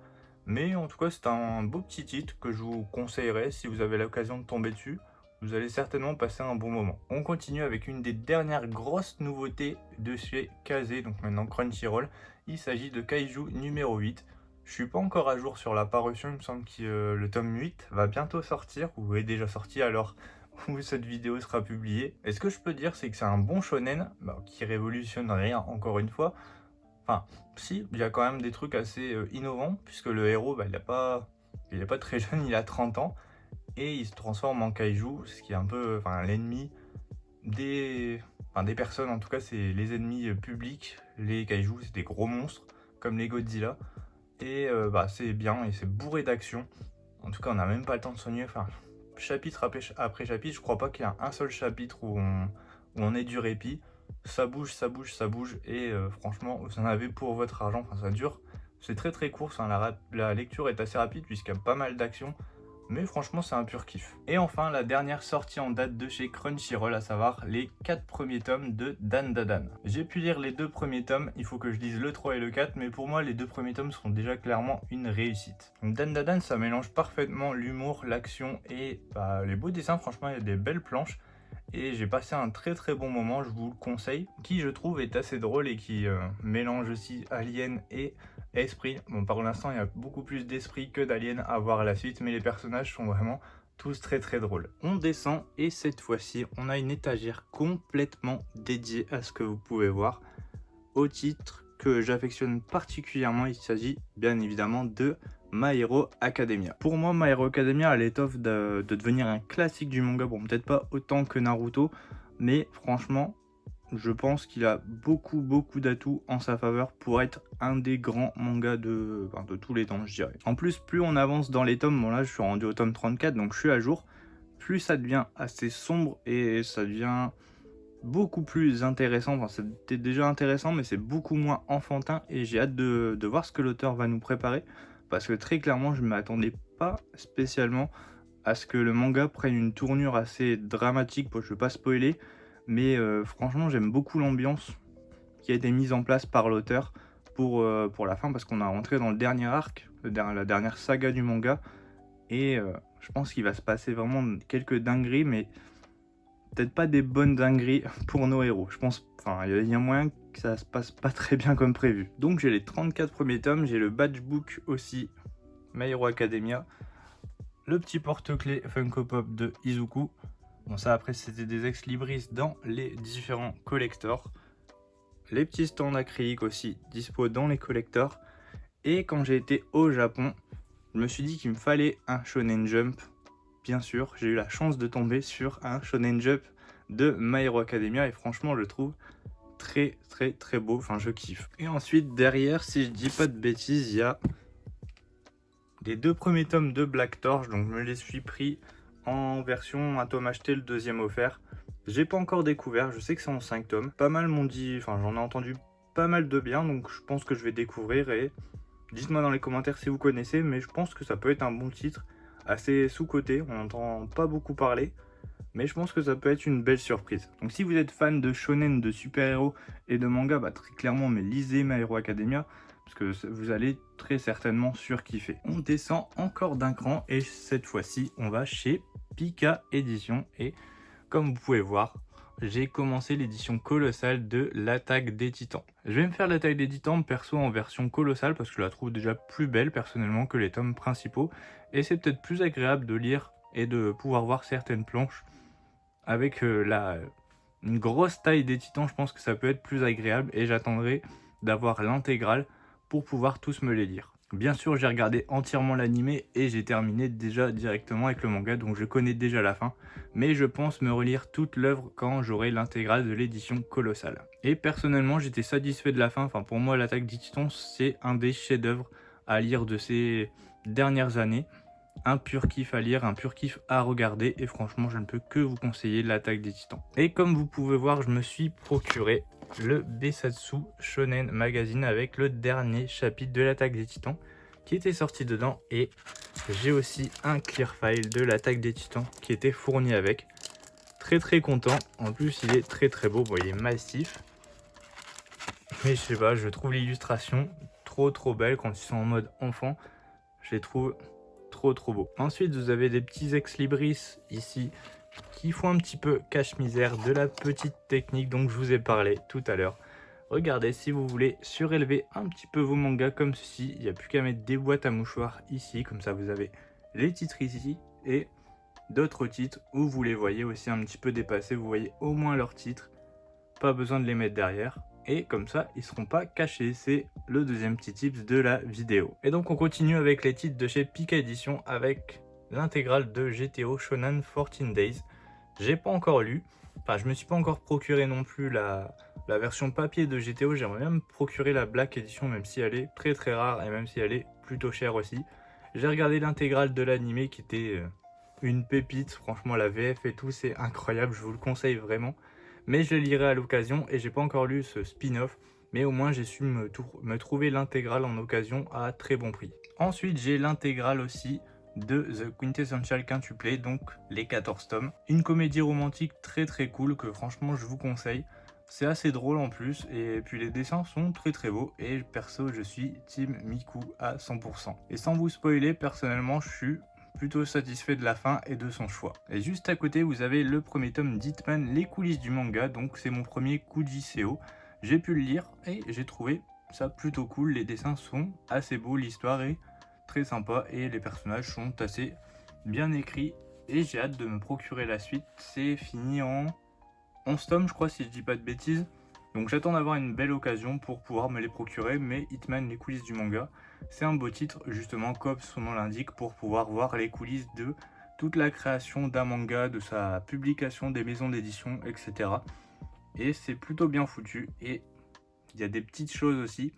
mais en tout cas c'est un beau petit titre que je vous conseillerais si vous avez l'occasion de tomber dessus, vous allez certainement passer un bon moment. On continue avec une des dernières grosses nouveautés de chez Kazé, donc maintenant Crunchyroll, il s'agit de Kaiju numéro 8. Je suis pas encore à jour sur la parution, il me semble que le tome 8 va bientôt sortir, ou est déjà sorti alors où cette vidéo sera publiée. Et ce que je peux dire, c'est que c'est un bon shonen, qui révolutionne rien encore une fois. Enfin, si, il y a quand même des trucs assez innovants, puisque le héros, il n'est pas très jeune, il a 30 ans, et il se transforme en kaiju, ce qui est un peu l'ennemi des personnes, en tout cas c'est les ennemis publics. Les kaijus, c'est des gros monstres, comme les Godzilla, et c'est bien, et c'est bourré d'action. En tout cas, on n'a même pas le temps de soigner, chapitre après chapitre, je crois pas qu'il y a un seul chapitre où on ait du répit. Ça bouge, ça bouge, ça bouge, et franchement, vous en avez pour votre argent. Ça dure, c'est très très court, la lecture est assez rapide puisqu'il y a pas mal d'actions, mais franchement c'est un pur kiff. Et enfin, la dernière sortie en date de chez Crunchyroll, à savoir les 4 premiers tomes de Dan Da Dan. J'ai pu lire les 2 premiers tomes, il faut que je lise le 3 et le 4, mais pour moi les 2 premiers tomes sont déjà clairement une réussite. Donc Dan Da Dan, ça mélange parfaitement l'humour, l'action et les beaux dessins. Franchement, il y a des belles planches et j'ai passé un très très bon moment, je vous le conseille, qui je trouve est assez drôle et qui mélange aussi Alien et Esprit. Bon, pour l'instant il y a beaucoup plus d'Esprit que d'Alien à voir à la suite, mais les personnages sont vraiment tous très très drôles. On descend et cette fois-ci on a une étagère complètement dédiée à ce que vous pouvez voir, au titre que j'affectionne particulièrement. Il s'agit bien évidemment de My Hero Academia. Pour moi, My Hero Academia a l'étoffe de devenir un classique du manga. Bon, peut-être pas autant que Naruto, mais franchement, je pense qu'il a beaucoup d'atouts en sa faveur pour être un des grands mangas de tous les temps, je dirais. En plus, plus on avance dans les tomes, bon là je suis rendu au tome 34, donc je suis à jour, plus ça devient assez sombre et ça devient beaucoup plus intéressant. Enfin, c'était déjà intéressant, mais c'est beaucoup moins enfantin et j'ai hâte de voir ce que l'auteur va nous préparer, parce que très clairement je ne m'attendais pas spécialement à ce que le manga prenne une tournure assez dramatique. Bon, je ne vais pas spoiler, mais franchement j'aime beaucoup l'ambiance qui a été mise en place par l'auteur pour la fin, parce qu'on a rentré dans le dernier arc, la dernière saga du manga, et je pense qu'il va se passer vraiment quelques dingueries, mais peut-être pas des bonnes dingueries pour nos héros. Je pense, il y a moyen que ça se passe pas très bien comme prévu. Donc j'ai les 34 premiers tomes, j'ai le badge book aussi, My Hero Academia, le petit porte-clés Funko Pop de Izuku. Bon, ça après c'était des ex-libris dans les différents collectors. Les petits stands acryliques aussi dispo dans les collectors. Et quand j'ai été au Japon, je me suis dit qu'il me fallait un Shonen Jump. Bien sûr, j'ai eu la chance de tomber sur un Shonen Jump de My Hero Academia et franchement je le trouve très beau, enfin je kiffe. Et ensuite derrière, si je dis pas de bêtises, il y a les 2 premiers tomes de Black Torch, donc je me les suis pris en version un tome acheté, le deuxième offert. J'ai pas encore découvert, je sais que c'est en 5 tomes. Pas mal m'ont dit, j'en ai entendu pas mal de bien, donc je pense que je vais découvrir. Et dites-moi dans les commentaires si vous connaissez, mais je pense que ça peut être un bon titre, assez sous-coté, on n'entend pas beaucoup parler, mais je pense que ça peut être une belle surprise. Donc si vous êtes fan de shonen, de super-héros et de manga, très clairement, mais lisez My Hero Academia, parce que vous allez très certainement surkiffer. On descend encore d'un cran, et cette fois-ci, on va chez Pika Édition, et comme vous pouvez voir, j'ai commencé l'édition colossale de l'Attaque des Titans. Je vais me faire l'Attaque des Titans perso en version colossale parce que je la trouve déjà plus belle personnellement que les tomes principaux, et c'est peut-être plus agréable de lire et de pouvoir voir certaines planches avec une grosse taille des Titans. Je pense que ça peut être plus agréable et j'attendrai d'avoir l'intégrale pour pouvoir tous me les lire. Bien sûr, j'ai regardé entièrement l'animé et j'ai terminé déjà directement avec le manga, donc je connais déjà la fin. Mais je pense me relire toute l'œuvre quand j'aurai l'intégrale de l'édition colossale. Et personnellement, j'étais satisfait de la fin. Enfin, pour moi, l'Attaque des Titans, c'est un des chefs-d'œuvre à lire de ces dernières années. Un pur kiff à lire, un pur kiff à regarder, et franchement je ne peux que vous conseiller l'Attaque des Titans. Et comme vous pouvez voir, je me suis procuré le Besatsu Shonen Magazine avec le dernier chapitre de l'Attaque des Titans qui était sorti dedans, et j'ai aussi un clear file de l'Attaque des Titans qui était fourni avec. Très content, en plus il est très beau, bon il est massif, mais je sais pas, je trouve l'illustration trop belle quand ils sont en mode enfant, je les trouve trop beau. Ensuite vous avez des petits ex-libris ici qui font un petit peu cache-misère de la petite technique dont je vous ai parlé tout à l'heure. Regardez, si vous voulez surélever un petit peu vos mangas comme ceci, il n'y a plus qu'à mettre des boîtes à mouchoirs ici, comme ça vous avez les titres ici et d'autres titres où vous les voyez aussi un petit peu dépassés, vous voyez au moins leurs titres, pas besoin de les mettre derrière. Et comme ça, ils ne seront pas cachés. C'est le deuxième petit tips de la vidéo. Et donc on continue avec les titres de chez Pika Edition avec l'intégrale de GTO Shonen 14 Days. J'ai pas encore lu, enfin je me suis pas encore procuré non plus la version papier de GTO. J'aimerais bien me procurer la Black Edition, même si elle est très rare et même si elle est plutôt chère aussi. J'ai regardé l'intégrale de l'animé qui était une pépite. Franchement la VF et tout, c'est incroyable, je vous le conseille vraiment. Mais je le lirai à l'occasion et j'ai pas encore lu ce spin-off, mais au moins j'ai su me trouver l'intégrale en occasion à très bon prix. Ensuite j'ai l'intégrale aussi de The Quintessential Quintuplé, donc les 14 tomes. Une comédie romantique très cool que franchement je vous conseille. C'est assez drôle en plus, et puis les dessins sont très beaux, et perso je suis team Miku à 100%. Et sans vous spoiler, personnellement je suis plutôt satisfait de la fin et de son choix. Et juste à côté vous avez le premier tome d'Hitman, les coulisses du manga, donc c'est mon premier Kuji-seo. J'ai pu le lire et j'ai trouvé ça plutôt cool, les dessins sont assez beaux, l'histoire est très sympa et les personnages sont assez bien écrits et j'ai hâte de me procurer la suite. C'est fini en 11 tomes je crois si je dis pas de bêtises. Donc j'attends d'avoir une belle occasion pour pouvoir me les procurer, mais Hitman, les coulisses du manga, c'est un beau titre justement comme son nom l'indique pour pouvoir voir les coulisses de toute la création d'un manga, de sa publication, des maisons d'édition, etc. Et c'est plutôt bien foutu et il y a des petites choses aussi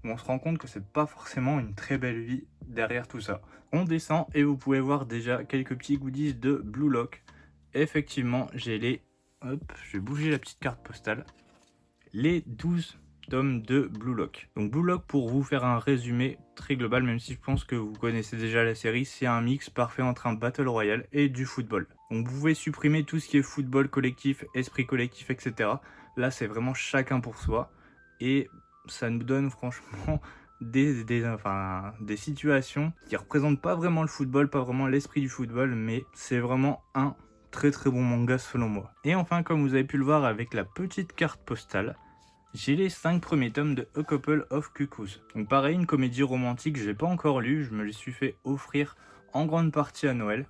où on se rend compte que c'est pas forcément une très belle vie derrière tout ça. On descend et vous pouvez voir déjà quelques petits goodies de Blue Lock. Effectivement j'ai les... Hop, je vais bouger la petite carte postale. Les 12 tomes de Blue Lock. Donc Blue Lock, pour vous faire un résumé très global, même si je pense que vous connaissez déjà la série, c'est un mix parfait entre un Battle Royale et du football. Donc vous pouvez supprimer tout ce qui est football collectif, esprit collectif, etc. Là c'est vraiment chacun pour soi. Et ça nous donne franchement des situations qui ne représentent pas vraiment le football, pas vraiment l'esprit du football, mais c'est vraiment un très bon manga selon moi. Et enfin, comme vous avez pu le voir avec la petite carte postale, j'ai les 5 premiers tomes de A Couple of Cuckoos. Donc pareil, une comédie romantique, j'ai pas encore lu, je me les suis fait offrir en grande partie à Noël.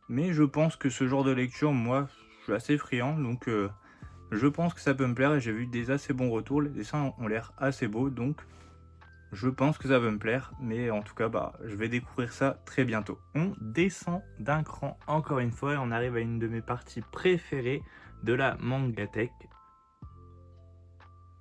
Mais je pense que ce genre de lecture, moi, je suis assez friand, donc je pense que ça peut me plaire et j'ai vu des assez bons retours, les dessins ont l'air assez beaux, donc je pense que ça va me plaire, mais en tout cas, je vais découvrir ça très bientôt. On descend d'un cran encore une fois et on arrive à une de mes parties préférées de la Mangatech.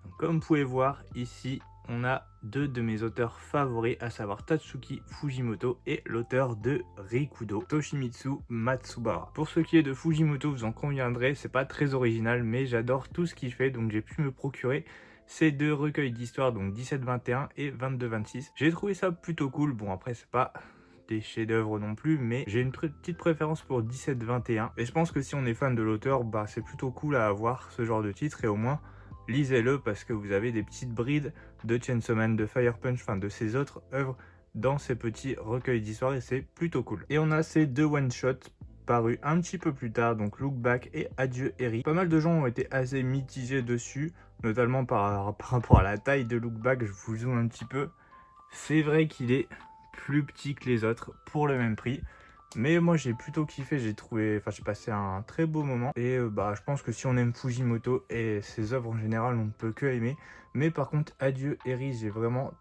Donc, comme vous pouvez voir ici, on a deux de mes auteurs favoris, à savoir Tatsuki Fujimoto et l'auteur de Rikudo, Toshimitsu Matsubara. Pour ce qui est de Fujimoto, vous en conviendrez, c'est pas très original, mais j'adore tout ce qu'il fait, donc j'ai pu me procurer ces deux recueils d'histoires, donc 17-21 et 22-26. J'ai trouvé ça plutôt cool. Bon, après, c'est pas des chefs-d'œuvre non plus, mais j'ai une petite préférence pour 17-21. Et je pense que si on est fan de l'auteur, c'est plutôt cool à avoir ce genre de titre, et au moins, lisez-le parce que vous avez des petites brides de Chainsaw Man, de Fire Punch, enfin de ses autres œuvres dans ces petits recueils d'histoires, et c'est plutôt cool. Et on a ces deux one-shots parus un petit peu plus tard, donc Look Back et Adieu Eri. Pas mal de gens ont été assez mitigés dessus, notamment par rapport à la taille de Look Back. Je vous zoome un petit peu. C'est vrai qu'il est plus petit que les autres pour le même prix. Mais moi j'ai plutôt kiffé, j'ai passé un très beau moment. Et je pense que si on aime Fujimoto et ses œuvres en général, on ne peut que aimer. Mais par contre, Adieu Eri, j'ai vraiment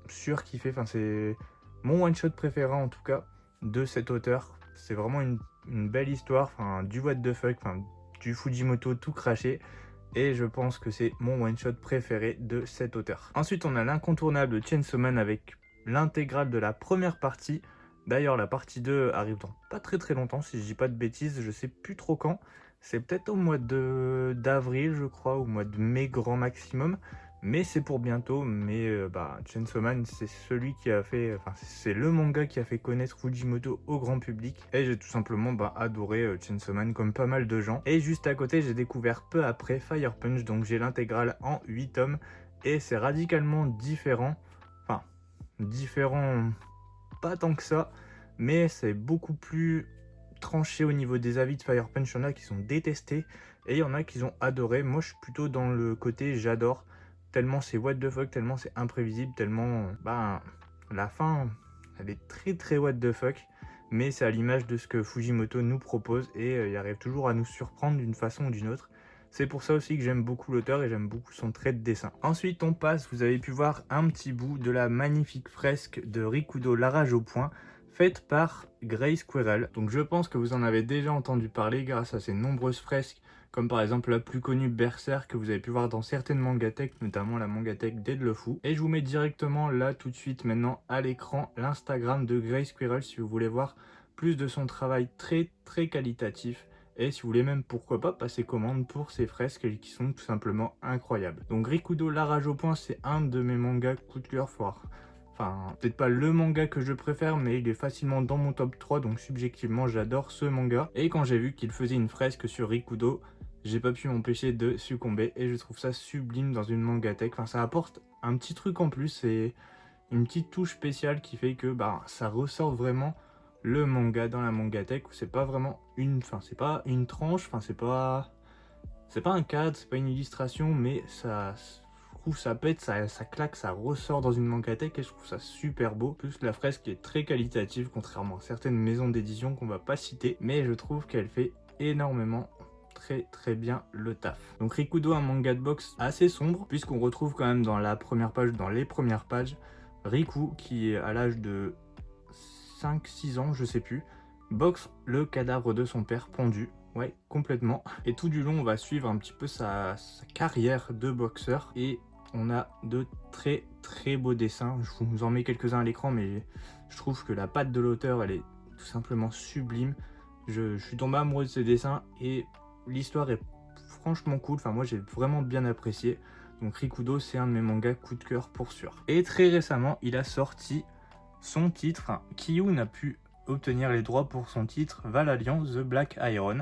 surkiffé, enfin c'est mon one shot préféré en tout cas de cet auteur. C'est vraiment une belle histoire, enfin du what the fuck, enfin du Fujimoto tout craché. Et je pense que c'est mon one shot préféré de cet auteur. Ensuite on a l'incontournable Chainsaw Man avec l'intégrale de la première partie. D'ailleurs la partie 2 arrive dans pas très longtemps si je dis pas de bêtises, je sais plus trop quand. C'est peut-être au mois d'avril je crois, au mois de mai grand maximum. Mais c'est pour bientôt, mais Chainsaw Man c'est celui qui a fait, enfin c'est le manga qui a fait connaître Fujimoto au grand public. Et j'ai tout simplement adoré Chainsaw Man comme pas mal de gens. Et juste à côté j'ai découvert peu après Fire Punch, donc j'ai l'intégrale en 8 tomes. Et c'est radicalement différent, enfin différent pas tant que ça, mais c'est beaucoup plus tranché au niveau des avis de Fire Punch. Il y en a qui sont détestés et il y en a qui ont adoré. Moi je suis plutôt dans le côté j'adore. Tellement c'est what the fuck, tellement c'est imprévisible, tellement la fin elle est très what the fuck, mais c'est à l'image de ce que Fujimoto nous propose et il arrive toujours à nous surprendre d'une façon ou d'une autre. C'est pour ça aussi que j'aime beaucoup l'auteur et j'aime beaucoup son trait de dessin. Ensuite on passe, vous avez pu voir un petit bout de la magnifique fresque de Rikudo La Rage au Poing, faite par Grey Squirrel. Donc je pense que vous en avez déjà entendu parler grâce à ses nombreuses fresques, comme par exemple la plus connue Berserk que vous avez pu voir dans certaines mangathèques, notamment la mangathèque d'Edlefou. Et je vous mets directement là tout de suite maintenant à l'écran l'Instagram de Grey Squirrel si vous voulez voir plus de son travail très qualitatif. Et si vous voulez même pourquoi pas passer commande pour ces fresques qui sont tout simplement incroyables. Donc Rikudo La Rage au Poing c'est un de mes mangas coup de cœur fort. Enfin, peut-être pas le manga que je préfère, mais il est facilement dans mon top 3, donc subjectivement j'adore ce manga. Et quand j'ai vu qu'il faisait une fresque sur Rikudo, j'ai pas pu m'empêcher de succomber et je trouve ça sublime dans une mangathèque. Enfin, ça apporte un petit truc en plus et une petite touche spéciale qui fait que ça ressort vraiment le manga dans la mangathèque, où c'est pas vraiment c'est pas une tranche, c'est pas un cadre, c'est pas une illustration, mais ça, je trouve ça pète, ça claque, ça ressort dans une mangathèque et je trouve ça super beau. Plus la fresque est très qualitative, contrairement à certaines maisons d'édition qu'on va pas citer, mais je trouve qu'elle fait énormément très bien le taf. Donc Rikudo, un manga de boxe assez sombre, puisqu'on retrouve quand même dans la première page, dans les premières pages, Riku qui est à l'âge de 5-6 ans, je sais plus, boxe le cadavre de son père pendu. Ouais, complètement. Et tout du long, on va suivre un petit peu sa carrière de boxeur. Et on a de très beaux dessins. Je vous en mets quelques-uns à l'écran, mais je trouve que la patte de l'auteur, elle est tout simplement sublime. Je suis tombé amoureux de ses dessins et l'histoire est franchement cool. Enfin, moi, j'ai vraiment bien apprécié. Donc Rikudo, c'est un de mes mangas coup de cœur pour sûr. Et très récemment, il a sorti son titre. Enfin, Kyu n'a pu obtenir les droits pour son titre Valaliant The Black Iron,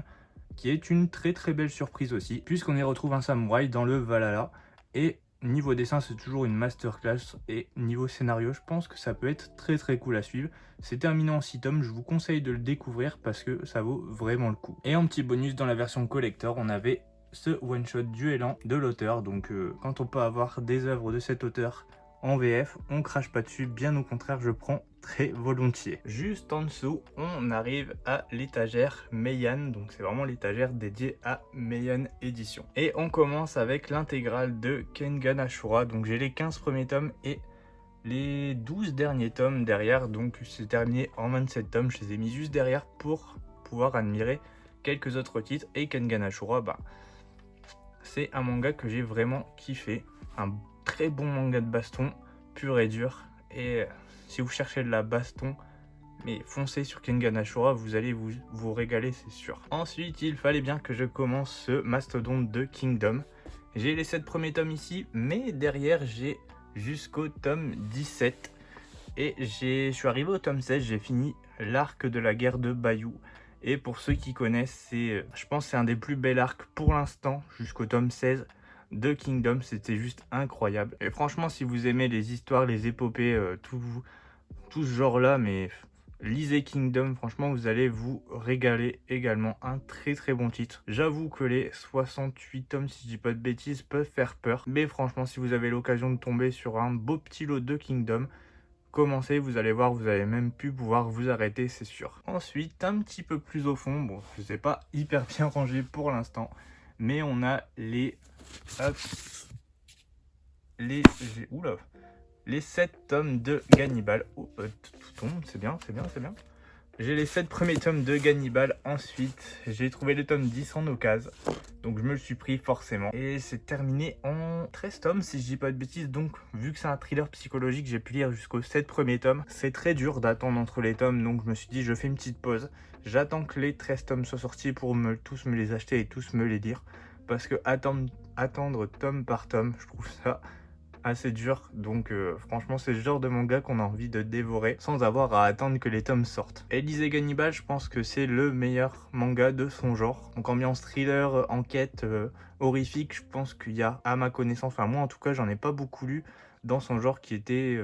qui est une très belle surprise aussi, puisqu'on y retrouve un samouraï dans le Valhalla. Et niveau dessin, c'est toujours une masterclass, et niveau scénario, je pense que ça peut être très cool à suivre. C'est terminé en 6 tomes, je vous conseille de le découvrir parce que ça vaut vraiment le coup. Et en petit bonus, dans la version collector, on avait ce one shot duellant de l'auteur. Donc quand on peut avoir des œuvres de cet auteur en VF, on crache pas dessus, bien au contraire, je prends très volontiers. Juste en dessous, on arrive à l'étagère Meian, donc c'est vraiment l'étagère dédiée à Meian Édition. Et on commence avec l'intégrale de Kengan Ashura, donc j'ai les 15 premiers tomes et les 12 derniers tomes derrière, donc c'est terminé en 27 tomes, je les ai mis juste derrière pour pouvoir admirer quelques autres titres. Et Kengan Ashura, c'est un manga que j'ai vraiment kiffé, un très bon manga de baston, pur et dur, et si vous cherchez de la baston, mais foncez sur Kengan Ashura, vous allez vous régaler, c'est sûr. Ensuite, il fallait bien que je commence ce mastodonte de Kingdom. J'ai les 7 premiers tomes ici, mais derrière j'ai jusqu'au tome 17. Et je suis arrivé au tome 16, j'ai fini l'arc de la guerre de Bayou. Et pour ceux qui connaissent, je pense que c'est un des plus bels arcs pour l'instant, jusqu'au tome 16 de Kingdom. C'était juste incroyable. Et franchement, si vous aimez les histoires, les épopées, tout ce genre-là, mais lisez Kingdom, franchement, vous allez vous régaler également. Un très bon titre. J'avoue que les 68 tomes, si je dis pas de bêtises, peuvent faire peur. Mais franchement, si vous avez l'occasion de tomber sur un beau petit lot de Kingdom, commencez, vous allez voir, vous allez même plus pouvoir vous arrêter, c'est sûr. Ensuite, un petit peu plus au fond, bon, je sais pas hyper bien rangé pour l'instant, mais on a les... Hop, oula, les 7 tomes de Gannibal. Oh, tout tombe, c'est bien, c'est bien, c'est bien. J'ai les 7 premiers tomes de Gannibal. Ensuite, j'ai trouvé le tome 10 en occasion. Donc je me le suis pris forcément. Et c'est terminé en 13 tomes si je dis pas de bêtises. Donc vu que c'est un thriller psychologique, j'ai pu lire jusqu'aux 7 premiers tomes. C'est très dur d'attendre entre les tomes. Donc je me suis dit je fais une petite pause. J'attends que les 13 tomes soient sortis pour tous me les acheter et tous me les lire. Parce que attendre tome par tome, je trouve ça assez dur, donc franchement c'est le genre de manga qu'on a envie de dévorer sans avoir à attendre que les tomes sortent. Et lisez Gannibal, je pense que c'est le meilleur manga de son genre. Donc ambiance thriller, enquête, horrifique, je pense qu'il y a, à ma connaissance, enfin moi en tout cas j'en ai pas beaucoup lu dans son genre qui était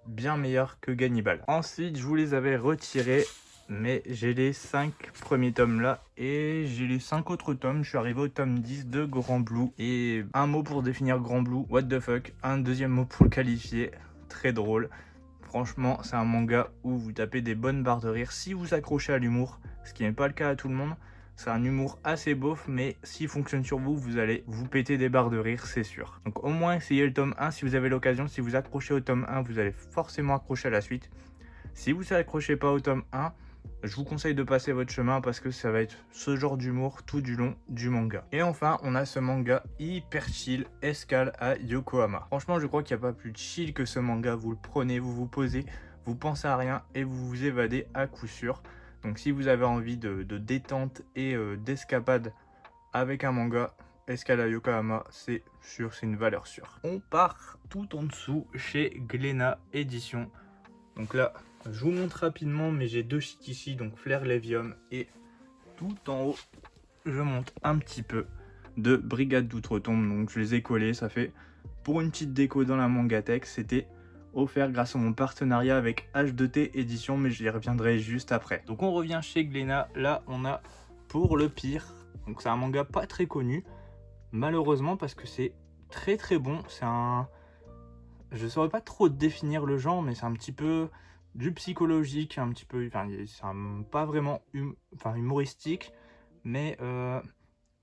bien meilleur que Gannibal. Ensuite je vous les avais retirés, mais j'ai les 5 premiers tomes là et j'ai les 5 autres tomes. Je suis arrivé au tome 10 de Grand Blue. Et un mot pour définir Grand Blue, what the fuck. Un deuxième mot pour le qualifier, très drôle. Franchement, c'est un manga où vous tapez des bonnes barres de rire si vous accrochez à l'humour, ce qui n'est pas le cas à tout le monde. C'est un humour assez beauf, mais s'il fonctionne sur vous, vous allez vous péter des barres de rire, c'est sûr. Donc au moins essayez le tome 1 si vous avez l'occasion. Si vous accrochez au tome 1, vous allez forcément accrocher à la suite. Si vous n'accrochez pas au tome 1, je vous conseille de passer votre chemin parce que ça va être ce genre d'humour tout du long du manga. Et enfin, on a ce manga hyper chill, Escale à Yokohama. Franchement, je crois qu'il n'y a pas plus chill que ce manga. Vous le prenez, vous vous posez, vous pensez à rien et vous vous évadez à coup sûr. Donc si vous avez envie de détente et d'escapade avec un manga, Escale à Yokohama, c'est sûr, c'est une valeur sûre. On part tout en dessous chez Glénat Éditions. Donc là, je vous montre rapidement, mais j'ai 2 sheets ici, donc Flair Lévium, et tout en haut, je monte un petit peu de Brigade d'Outre-Tombe. Donc je les ai collés, ça fait pour une petite déco dans la Mangatech. C'était offert grâce à mon partenariat avec H2T Édition, mais j'y reviendrai juste après. Donc on revient chez Glénat, là on a Pour le pire. Donc c'est un manga pas très connu, malheureusement, parce que c'est très très bon. C'est un... Je saurais pas trop définir le genre, mais c'est un petit peu du psychologique, un petit peu, enfin, c'est pas vraiment humoristique, mais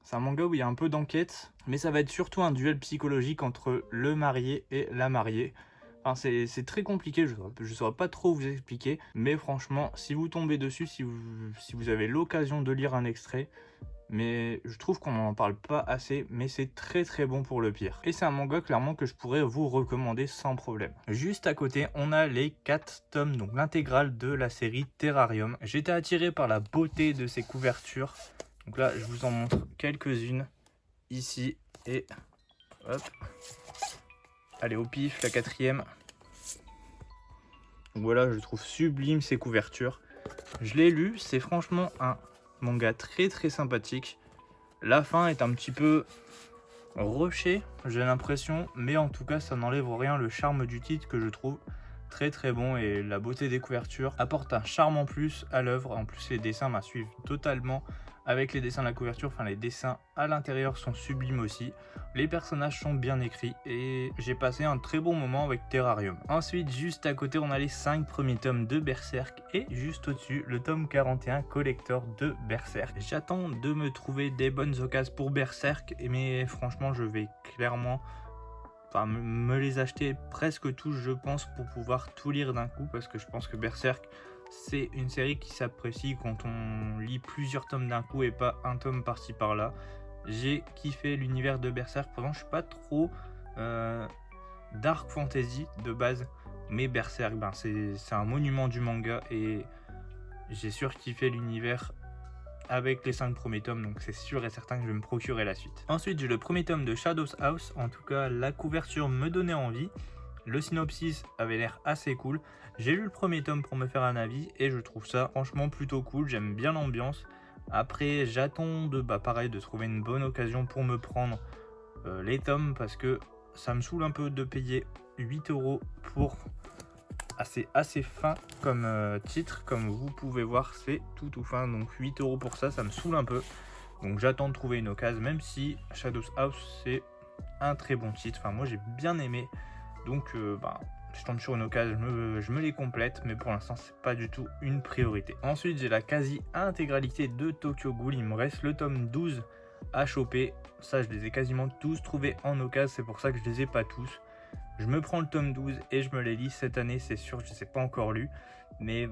c'est un manga où il y a un peu d'enquête, mais ça va être surtout un duel psychologique entre le marié et la mariée. Enfin, c'est très compliqué, je saurais pas trop vous expliquer, mais franchement, si vous tombez dessus, si vous avez l'occasion de lire un extrait, mais je trouve qu'on n'en parle pas assez, mais c'est très très bon pour le pire. Et c'est un manga clairement que je pourrais vous recommander sans problème. Juste à côté, on a les 4 tomes, donc l'intégrale de la série Terrarium. J'étais attiré par la beauté de ces couvertures. Donc là, je vous en montre quelques-unes ici. Et hop. Allez, au pif, la 4e. Donc voilà, je trouve sublime ces couvertures. Je l'ai lu, c'est franchement un manga très très sympathique. La fin est un petit peu rushée, j'ai l'impression, mais en tout cas ça n'enlève rien le charme du titre que je trouve très très bon, et la beauté des couvertures apporte un charme en plus à l'œuvre. En plus les dessins suivent totalement avec les dessins de la couverture, enfin les dessins à l'intérieur sont sublimes aussi, les personnages sont bien écrits et j'ai passé un très bon moment avec Terrarium. Ensuite, juste à côté, on a les 5 premiers tomes de Berserk et juste au-dessus le tome 41 collector de Berserk. J'attends de me trouver des bonnes occasions pour Berserk, mais franchement je vais clairement me les acheter presque tous, je pense, pour pouvoir tout lire d'un coup, parce que je pense que Berserk c'est une série qui s'apprécie quand on lit plusieurs tomes d'un coup et pas un tome par-ci par-là. J'ai kiffé l'univers de Berserk. Pourtant, je suis pas trop dark fantasy de base, mais Berserk, c'est un monument du manga et j'ai surkiffé l'univers avec les 5 premiers tomes, donc c'est sûr et certain que je vais me procurer la suite. Ensuite, j'ai le premier tome de Shadow's House. En tout cas, la couverture me donnait envie. Le synopsis avait l'air assez cool. J'ai lu le premier tome pour me faire un avis et je trouve ça franchement plutôt cool. J'aime bien l'ambiance. Après, j'attends de trouver une bonne occasion pour me prendre les tomes, parce que ça me saoule un peu de payer 8 € pour assez fin comme titre. Comme vous pouvez voir, c'est tout fin. Donc 8 € pour ça, ça me saoule un peu. Donc j'attends de trouver une occasion, même si Shadow's House c'est un très bon titre. Enfin, moi j'ai bien aimé. Donc je tombe sur une occasion, je me les complète, mais pour l'instant c'est pas du tout une priorité. Ensuite, j'ai la quasi-intégralité de Tokyo Ghoul. Il me reste le tome 12 à choper. Ça, je les ai quasiment tous trouvés en occasion, c'est pour ça que je les ai pas tous. Je me prends le tome 12 et je me les lis cette année, c'est sûr, je ne les ai pas encore lus, mais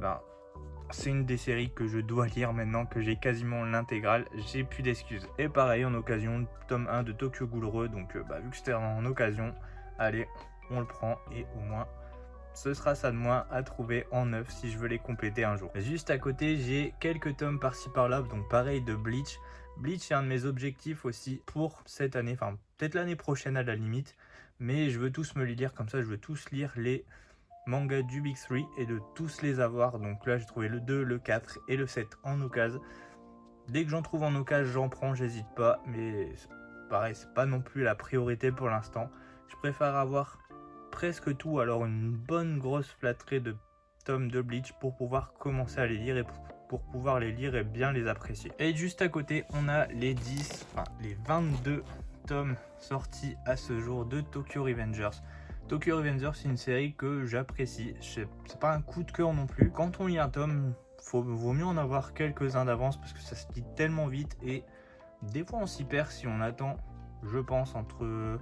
c'est une des séries que je dois lire maintenant que j'ai quasiment l'intégrale, j'ai plus d'excuses. Et pareil, en occasion, tome 1 de Tokyo Ghoul, donc vu que c'était en occasion, allez, on le prend et au moins ce sera ça de moins à trouver en neuf si je veux les compléter un jour. Juste à côté, j'ai quelques tomes par-ci par-là, donc pareil de Bleach. Bleach est un de mes objectifs aussi pour cette année, enfin peut-être l'année prochaine à la limite, mais je veux tous me les lire, comme ça je veux tous lire les mangas du Big 3 et de tous les avoir. Donc là j'ai trouvé le 2, le 4 et le 7 en occasion. Dès que j'en trouve en occasion, j'en prends, j'hésite pas, mais pareil, c'est pas non plus la priorité pour l'instant. Je préfère avoir presque tout, alors une bonne grosse flatterie de tomes de Bleach pour pouvoir commencer à les lire et pour pouvoir les lire et bien les apprécier. Et juste à côté, on a les 22 tomes sortis à ce jour de Tokyo Revengers. Tokyo Revengers, c'est une série que j'apprécie. C'est pas un coup de cœur non plus. Quand on lit un tome, vaut mieux en avoir quelques-uns d'avance parce que ça se lit tellement vite et des fois on s'y perd si on attend, je pense, entre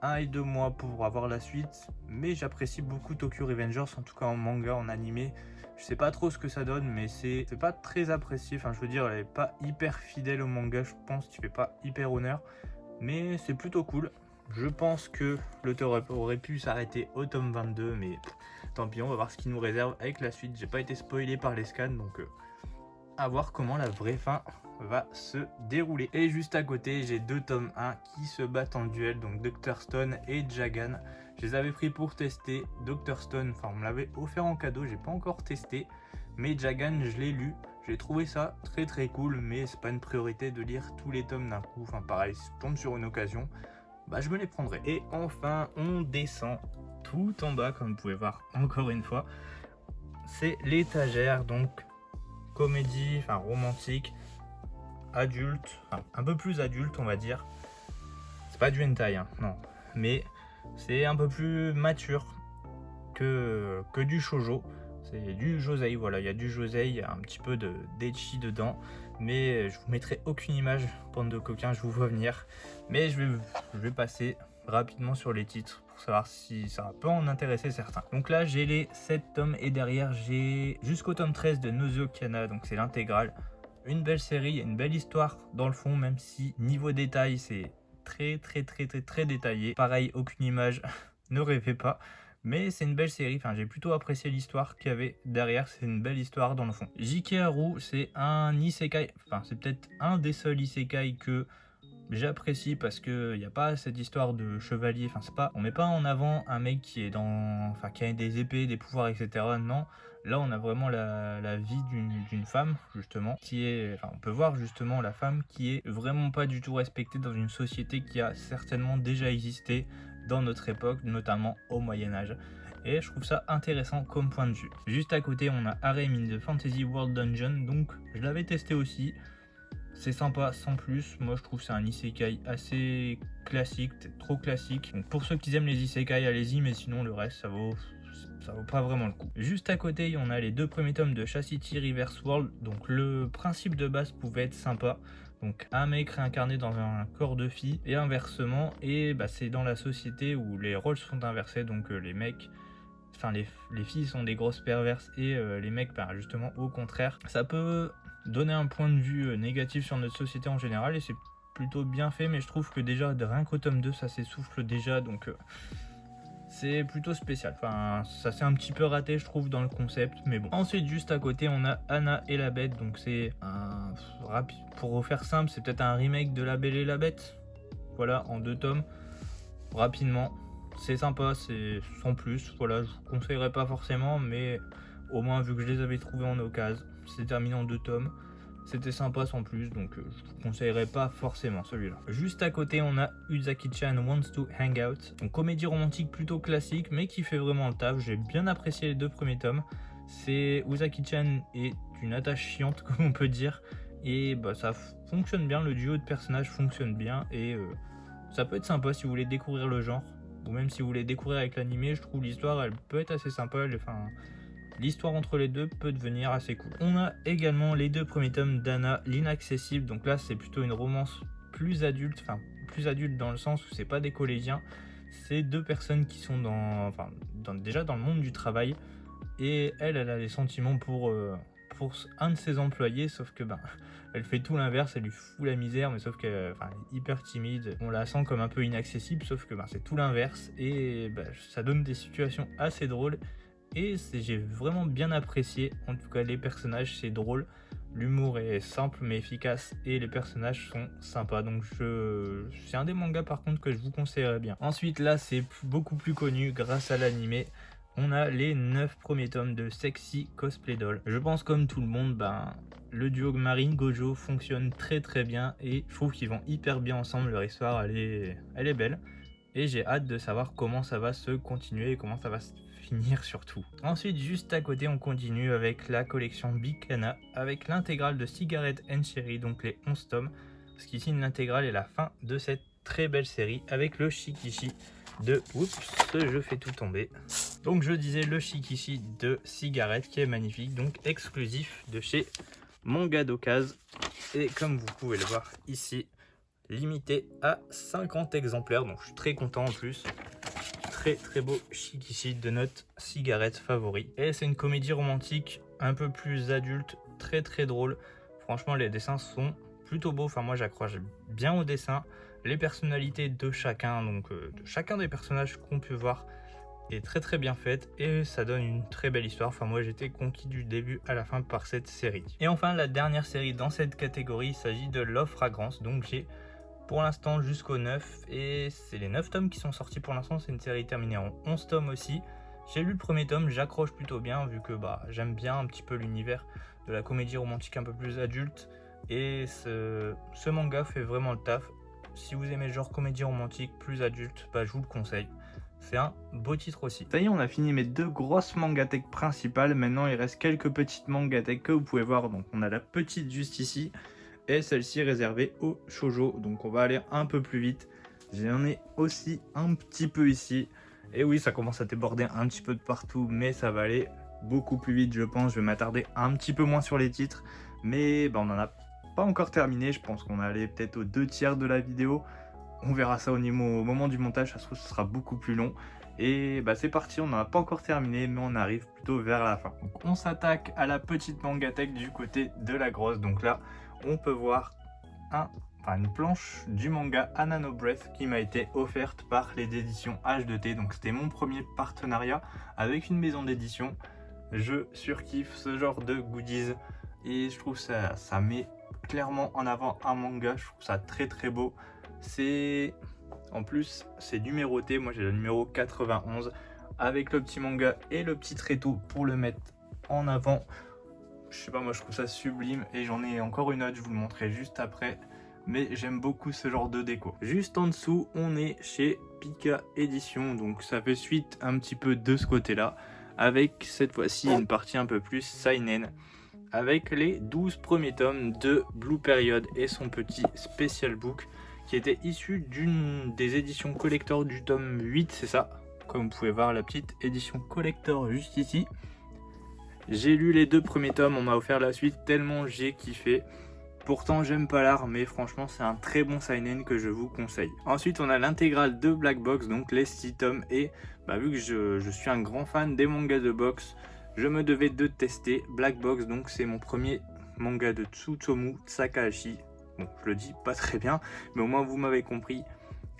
1 et 2 mois pour avoir la suite. Mais j'apprécie beaucoup Tokyo Revengers, en tout cas en manga, en animé. Je sais pas trop ce que ça donne, mais c'est pas très apprécié. Enfin, je veux dire, elle est pas hyper fidèle au manga, je pense, qui fait pas hyper honneur. Mais c'est plutôt cool. Je pense que l'auteur aurait pu s'arrêter au tome 22, mais tant pis, on va voir ce qu'il nous réserve avec la suite. J'ai pas été spoilé par les scans, donc à voir comment la vraie fin va se dérouler. Et juste à côté, j'ai 2 tomes 1 qui se battent en duel, donc Dr Stone et Jagan. Je les avais pris pour tester. Dr Stone, enfin on me l'avait offert en cadeau, j'ai pas encore testé, mais Jagan je l'ai lu. J'ai trouvé ça très très cool, mais c'est pas une priorité de lire tous les tomes d'un coup. Enfin pareil, si je tombe sur une occasion, je me les prendrai. Et enfin, on descend tout en bas, comme vous pouvez voir encore une fois. C'est l'étagère, donc comédie, enfin romantique, adulte, enfin, un peu plus adulte on va dire. C'est pas du hentai, hein, non, mais c'est un peu plus mature que du shoujo. C'est du josei, voilà, il y a du josei, il y a un petit peu de d'ecchi dedans, mais je vous mettrai aucune image, bande de coquins, je vous vois venir. Mais je vais passer rapidement sur les titres pour savoir si ça peut en intéresser certains. Donc là, j'ai les 7 tomes et derrière, j'ai jusqu'au tome 13 de Nozokiana, donc c'est l'intégrale. Une belle série, une belle histoire dans le fond, même si niveau détail, c'est très détaillé. Pareil, aucune image, ne rêvez pas. Mais c'est une belle série, enfin j'ai plutôt apprécié l'histoire qu'il y avait derrière, c'est une belle histoire dans le fond. J.K. Haru, c'est un isekai, enfin c'est peut-être un des seuls isekai que j'apprécie parce que y a pas cette histoire de chevalier, enfin c'est pas, on met pas en avant un mec qui est qui a des épées, des pouvoirs, etc. Non, là on a vraiment la vie d'une femme justement qui est, on peut voir justement la femme qui est vraiment pas du tout respectée dans une société qui a certainement déjà existé dans notre époque, notamment au Moyen-Âge. Et je trouve ça intéressant comme point de vue. Juste à côté, on a Harem in the Fantasy World Dungeon, donc je l'avais testé aussi. C'est sympa sans plus, moi je trouve que c'est un isekai assez classique, peut-être trop classique. Donc pour ceux qui aiment les isekai, allez-y, mais sinon le reste ça vaut pas vraiment le coup. Juste à côté, on a les 2 premiers tomes de Chastity Reverse World, donc le principe de base pouvait être sympa. Donc un mec réincarné dans un corps de fille et inversement, et c'est dans la société où les rôles sont inversés, donc les mecs, les filles sont des grosses perverses et les mecs justement au contraire. Ça peut donner un point de vue négatif sur notre société en général et c'est plutôt bien fait, mais je trouve que déjà rien qu'au tome 2 ça s'essouffle déjà, donc c'est plutôt spécial. Enfin, ça s'est un petit peu raté, je trouve, dans le concept, mais bon. Ensuite, juste à côté, on a Anna et la Bête. Donc, c'est un pour refaire simple, c'est peut-être un remake de La Belle et la Bête. Voilà, en 2 tomes. Rapidement, c'est sympa, c'est sans plus. Voilà, je vous conseillerais pas forcément, mais au moins, vu que je les avais trouvés en occasion, c'est terminé en 2 tomes. C'était sympa sans plus, donc je vous conseillerais pas forcément celui-là. Juste à côté, on a Uzaki-chan Wants to Hang Out. Donc comédie romantique plutôt classique, mais qui fait vraiment le taf. J'ai bien apprécié les 2 premiers tomes. C'est Uzaki-chan est une attache chiante, comme on peut dire. Et ça fonctionne bien, le duo de personnages fonctionne bien. Et ça peut être sympa si vous voulez découvrir le genre. Ou même si vous voulez découvrir avec l'animé, je trouve l'histoire, elle peut être assez sympa. L'histoire entre les deux peut devenir assez cool. On a également les 2 premiers tomes d'Anna, l'Inaccessible. Donc là, c'est plutôt une romance plus adulte. Enfin, plus adulte dans le sens où c'est pas des collégiens. c'est deux personnes qui sont déjà dans le monde du travail, et elle a des sentiments pour un de ses employés, sauf que elle fait tout l'inverse, elle lui fout la misère, mais sauf qu'elle est hyper timide, on la sent comme un peu inaccessible, sauf que c'est tout l'inverse, et ça donne des situations assez drôles, et j'ai vraiment bien apprécié, en tout cas les personnages, c'est drôle, l'humour est simple mais efficace, et les personnages sont sympas, donc c'est un des mangas par contre que je vous conseillerais bien. Ensuite là c'est beaucoup plus connu grâce à l'animé. On a les 9 premiers tomes de Sexy Cosplay Doll. Je pense comme tout le monde, le duo Marine Gojo fonctionne très très bien et je trouve qu'ils vont hyper bien ensemble. Leur histoire elle est belle et j'ai hâte de savoir comment ça va se continuer et comment ça va se finir surtout. Ensuite juste à côté on continue avec la collection Bikana avec l'intégrale de Cigarette and Cherry, donc les 11 tomes. Ce qui signe l'intégrale et la fin de cette très belle série avec le Shikishi de... Oups, je fais tout tomber. Donc je disais le Shikishi de Cigarette qui est magnifique, donc exclusif de chez Manga d'Occasion. Et comme vous pouvez le voir ici, limité à 50 exemplaires, donc je suis très content en plus. Très très beau Shikishi de notre Cigarette favori. Et c'est une comédie romantique un peu plus adulte, très très drôle. Franchement les dessins sont plutôt beaux, moi j'accroche bien au dessin. Les personnalités de chacun, donc de chacun des personnages qu'on peut voir est très très bien faite et ça donne une très belle histoire. Moi j'étais conquis du début à la fin par cette série. Et enfin la dernière série dans cette catégorie, il s'agit de Love Fragrance. Donc j'ai pour l'instant jusqu'au 9 et c'est les 9 tomes qui sont sortis pour l'instant. C'est une série terminée en 11 tomes aussi. J'ai lu le premier tome, j'accroche plutôt bien vu que j'aime bien un petit peu l'univers de la comédie romantique un peu plus adulte et ce manga fait vraiment le taf. Si vous aimez le genre comédie romantique plus adulte, je vous le conseille. C'est un beau titre aussi. Ça y est, on a fini mes deux grosses mangatech principales. Maintenant, il reste quelques petites mangatech que vous pouvez voir. Donc, on a la petite juste ici et celle-ci réservée au shoujo. Donc, on va aller un peu plus vite. J'en ai aussi un petit peu ici. Et oui, ça commence à déborder un petit peu de partout, mais ça va aller beaucoup plus vite, je pense. Je vais m'attarder un petit peu moins sur les titres, mais on en a pas encore terminé. Je pense qu'on est allé peut-être aux 2/3 de la vidéo. On verra ça au moment du montage, ça se trouve ce sera beaucoup plus long. Et c'est parti, on n'en a pas encore terminé, mais on arrive plutôt vers la fin. Donc on s'attaque à la petite mangatech du côté de la grosse. Donc là, on peut voir une planche du manga Anano Breath qui m'a été offerte par les éditions H2T. Donc c'était mon premier partenariat avec une maison d'édition. Je surkiffe ce genre de goodies et je trouve ça met clairement en avant un manga. Je trouve ça très très beau. En plus c'est numéroté, moi j'ai le numéro 91 avec le petit manga et le petit tréteau pour le mettre en avant. Je sais pas, moi je trouve ça sublime et j'en ai encore une autre, je vous le montrerai juste après. Mais j'aime beaucoup ce genre de déco. Juste en dessous, on est chez Pika Édition, donc ça fait suite un petit peu de ce côté-là, avec cette fois-ci une partie un peu plus seinen, avec les 12 premiers tomes de Blue Period et son petit special book, qui était issu d'une des éditions collector du tome 8, c'est ça. Comme vous pouvez voir, la petite édition collector juste ici. J'ai lu les 2 premiers tomes, on m'a offert la suite tellement j'ai kiffé. Pourtant j'aime pas l'art, mais franchement c'est un très bon seinen que je vous conseille. Ensuite on a l'intégrale de Black Box, donc les 6 tomes, et vu que je suis un grand fan des mangas de boxe, je me devais de tester Black Box. Donc c'est mon premier manga de Tsutomu Takahashi. Bon, je le dis pas très bien, mais au moins vous m'avez compris.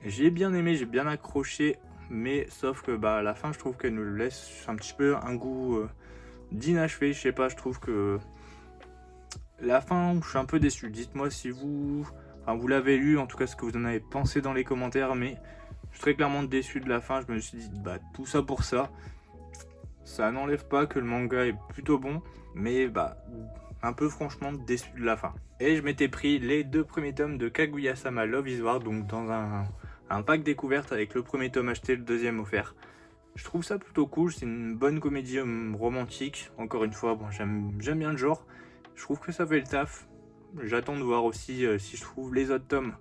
J'ai bien aimé, j'ai bien accroché, mais sauf que à la fin je trouve qu'elle nous laisse un petit peu un goût d'inachevé. Je sais pas, je trouve que la fin, je suis un peu déçu. Dites-moi si vous l'avez lu, en tout cas ce que vous en avez pensé dans les commentaires, mais je suis très clairement déçu de la fin. Je me suis dit, tout ça pour ça. Ça n'enlève pas que le manga est plutôt bon, mais un peu franchement déçu de la fin. Et je m'étais pris les 2 premiers tomes de Kaguya-sama Love is War, donc dans un pack découverte avec le premier tome acheté, le deuxième offert. Je trouve ça plutôt cool, c'est une bonne comédie romantique. Encore une fois, j'aime bien le genre. Je trouve que ça fait le taf. J'attends de voir aussi si je trouve les autres tomes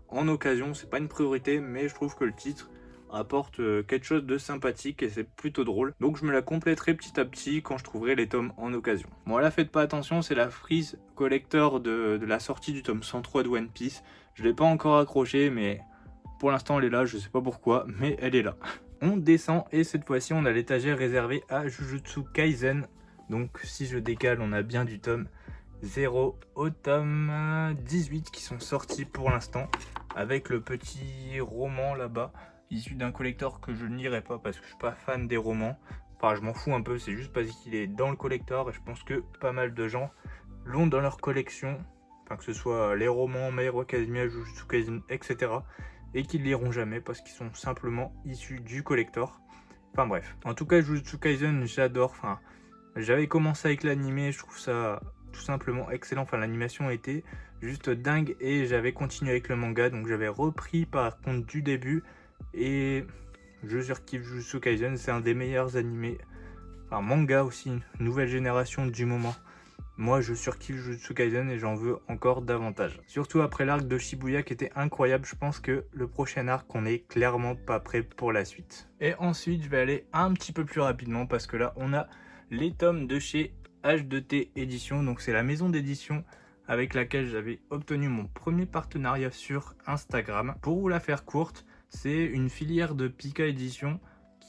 en occasion. C'est pas une priorité, mais je trouve que le titre apporte quelque chose de sympathique et c'est plutôt drôle. Donc je me la compléterai petit à petit quand je trouverai les tomes en occasion. Bon là faites pas attention, c'est la frise collector de la sortie du tome 103 de One Piece. Je l'ai pas encore accroché, mais Pour l'instant elle est là, je sais pas pourquoi, mais elle est là. On descend et cette fois-ci on a l'étagère réservée à Jujutsu Kaisen. Donc si je décale, on a bien du tome 0 au tome 18 qui sont sortis pour l'instant, avec le petit roman là-bas, issu d'un collector que je n'irai pas parce que je suis pas fan des romans. Enfin, je m'en fous un peu, c'est juste parce qu'il est dans le collector et je pense que pas mal de gens l'ont dans leur collection. Enfin, que ce soit les romans, My Hero Academia, Jujutsu Kaisen, etc. Et qu'ils liront jamais parce qu'ils sont simplement issus du collector. Enfin bref. En tout cas, Jujutsu Kaisen, j'adore. Enfin, j'avais commencé avec l'animé, je trouve ça tout simplement excellent. Enfin, l'animation était juste dingue et j'avais continué avec le manga. Donc j'avais repris par contre du début et je surkiffe Jujutsu Kaisen. C'est un des meilleurs animés. Enfin, manga aussi, nouvelle génération du moment. Moi, je surkiffe Jujutsu Kaisen et j'en veux encore davantage. Surtout après l'arc de Shibuya qui était incroyable. Je pense que le prochain arc, on est clairement pas prêt pour la suite. Et ensuite, je vais aller un petit peu plus rapidement parce que là, on a les tomes de chez H2T Édition. Donc, c'est la maison d'édition avec laquelle j'avais obtenu mon premier partenariat sur Instagram. Pour vous la faire courte, c'est une filière de Pika Édition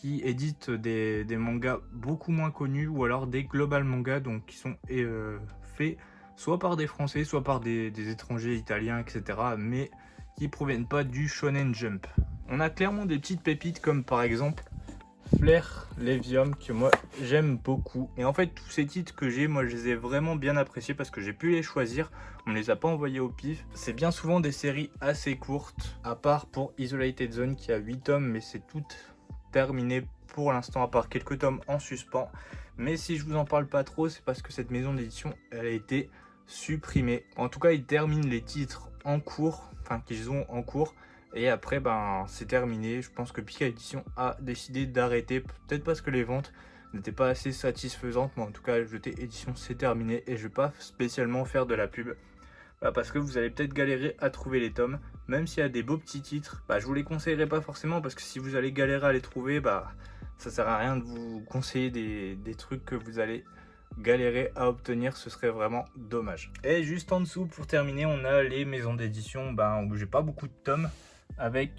qui édite des mangas beaucoup moins connus ou alors des global mangas, donc qui sont faits soit par des Français, soit par des étrangers italiens, etc. mais qui proviennent pas du Shonen Jump. On a clairement des petites pépites comme par exemple Flair Levium que moi j'aime beaucoup. Et en fait tous ces titres que j'ai, moi je les ai vraiment bien appréciés parce que j'ai pu les choisir, on me les a pas envoyés au pif. C'est bien souvent des séries assez courtes, à part pour Isolated Zone qui a 8 tomes mais c'est toutes terminé pour l'instant à part quelques tomes en suspens, mais si je vous en parle pas trop c'est parce que cette maison d'édition elle a été supprimée. En tout cas ils terminent les titres en cours, enfin qu'ils ont en cours, et après ben c'est terminé. Je pense que Pika Édition a décidé d'arrêter, peut-être parce que les ventes n'étaient pas assez satisfaisantes, mais en tout cas H2T Édition c'est terminé et je vais pas spécialement faire de la pub. Parce que vous allez peut-être galérer à trouver les tomes, même s'il y a des beaux petits titres, je vous les conseillerais pas forcément parce que si vous allez galérer à les trouver, ça sert à rien de vous conseiller des trucs que vous allez galérer à obtenir, ce serait vraiment dommage. Et juste en dessous pour terminer, on a les maisons d'édition où j'ai pas beaucoup de tomes, avec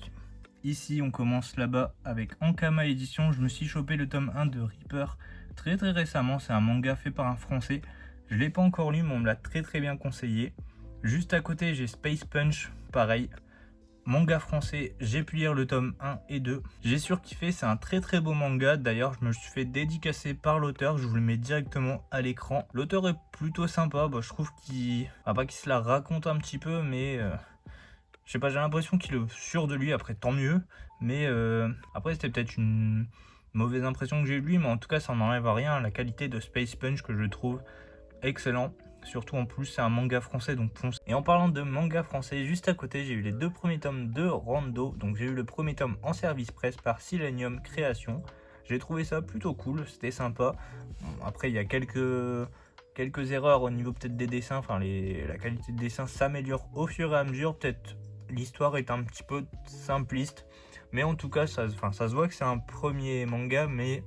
ici on commence là-bas avec Ankama Édition. Je me suis chopé le tome 1 de Reaper très récemment, c'est un manga fait par un Français, je l'ai pas encore lu mais on me l'a très bien conseillé. Juste à côté, j'ai Space Punch, pareil, manga français, j'ai pu lire le tome 1 et 2. J'ai surkiffé, c'est un très beau manga, d'ailleurs je me suis fait dédicacer par l'auteur, je vous le mets directement à l'écran. L'auteur est plutôt sympa, je trouve qu'il... pas qu'il se la raconte un petit peu, mais... je sais pas, j'ai l'impression qu'il est sûr de lui, après tant mieux, mais après c'était peut-être une mauvaise impression que j'ai eu de lui, mais en tout cas ça n'enlève à rien la qualité de Space Punch que je trouve excellent. Surtout en plus c'est un manga français donc fonce. Et en parlant de manga français, juste à côté j'ai eu les 2 premiers tomes de Rando. Donc j'ai eu le premier tome en service presse par Silenium Création. J'ai trouvé ça plutôt cool, c'était sympa. Bon, après il y a quelques erreurs au niveau peut-être des dessins, la qualité de dessin s'améliore au fur et à mesure. Peut-être l'histoire est un petit peu simpliste, mais en tout cas ça se voit que c'est un premier manga, mais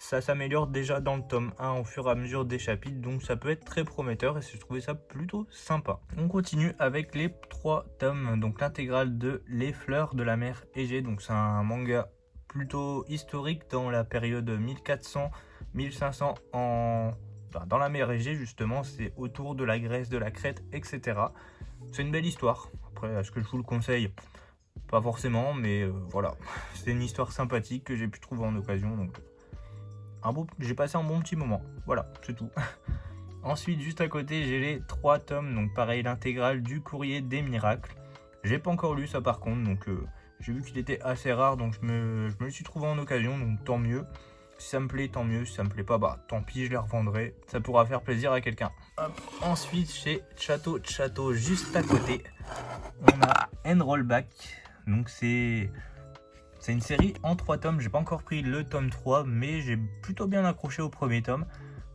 ça s'améliore déjà dans le tome 1 au fur et à mesure des chapitres, donc ça peut être très prometteur et j'ai trouvé ça plutôt sympa. On continue avec les 3 tomes, donc l'intégrale de Les Fleurs de la mer Égée. Donc c'est un manga plutôt historique dans la période 1400-1500 dans la mer Égée justement, c'est autour de la Grèce, de la Crète, etc. C'est une belle histoire. Après, est-ce que je vous le conseille? Pas forcément, mais voilà, c'est une histoire sympathique que j'ai pu trouver en occasion, donc j'ai passé un bon petit moment, voilà, c'est tout. Ensuite, juste à côté, j'ai les 3 tomes, donc pareil, l'intégrale du Courrier des Miracles. J'ai pas encore lu ça par contre, donc j'ai vu qu'il était assez rare, donc je me le suis trouvé en occasion, donc tant mieux. Si ça me plaît, tant mieux, si ça me plaît pas, tant pis, je les revendrai, ça pourra faire plaisir à quelqu'un. Ensuite, chez Chateau, juste à côté, on a Enrollback, donc c'est une série en 3 tomes, j'ai pas encore pris le tome 3, mais j'ai plutôt bien accroché au premier tome.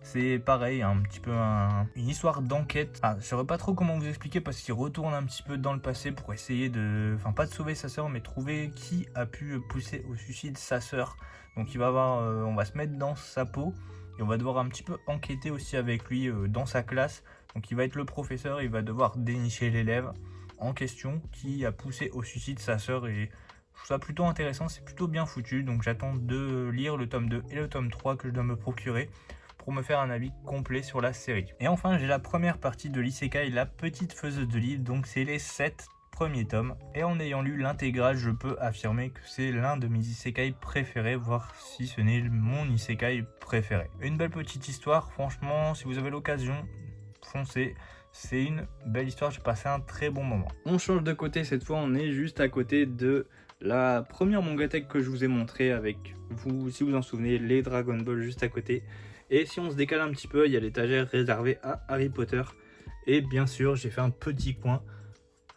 C'est pareil, un petit peu une histoire d'enquête. Je saurais pas trop comment vous expliquer parce qu'il retourne un petit peu dans le passé pour essayer de... pas de sauver sa sœur, mais trouver qui a pu pousser au suicide sa sœur. Donc il va on va se mettre dans sa peau et on va devoir un petit peu enquêter aussi avec lui dans sa classe. Donc il va être le professeur, il va devoir dénicher l'élève. en question qui a poussé au suicide sa sœur, et je trouve ça plutôt intéressant, c'est plutôt bien foutu, donc j'attends de lire le tome 2 et le tome 3 que je dois me procurer pour me faire un avis complet sur la série. Et enfin, j'ai la première partie de l'Isekai, la petite faiseuse de livres, donc c'est les 7 premiers tomes, et en ayant lu l'intégrale, je peux affirmer que c'est l'un de mes isekai préférés, voire si ce n'est mon isekai préféré. Une belle petite histoire, franchement, si vous avez l'occasion, foncez, c'est une belle histoire, j'ai passé un très bon moment. On change de côté cette fois, on est juste à côté de la première mangatech que je vous ai montré avec vous, si vous en souvenez, les Dragon Ball juste à côté. Et si on se décale un petit peu, il y a l'étagère réservée à Harry Potter, et bien sûr, j'ai fait un petit coin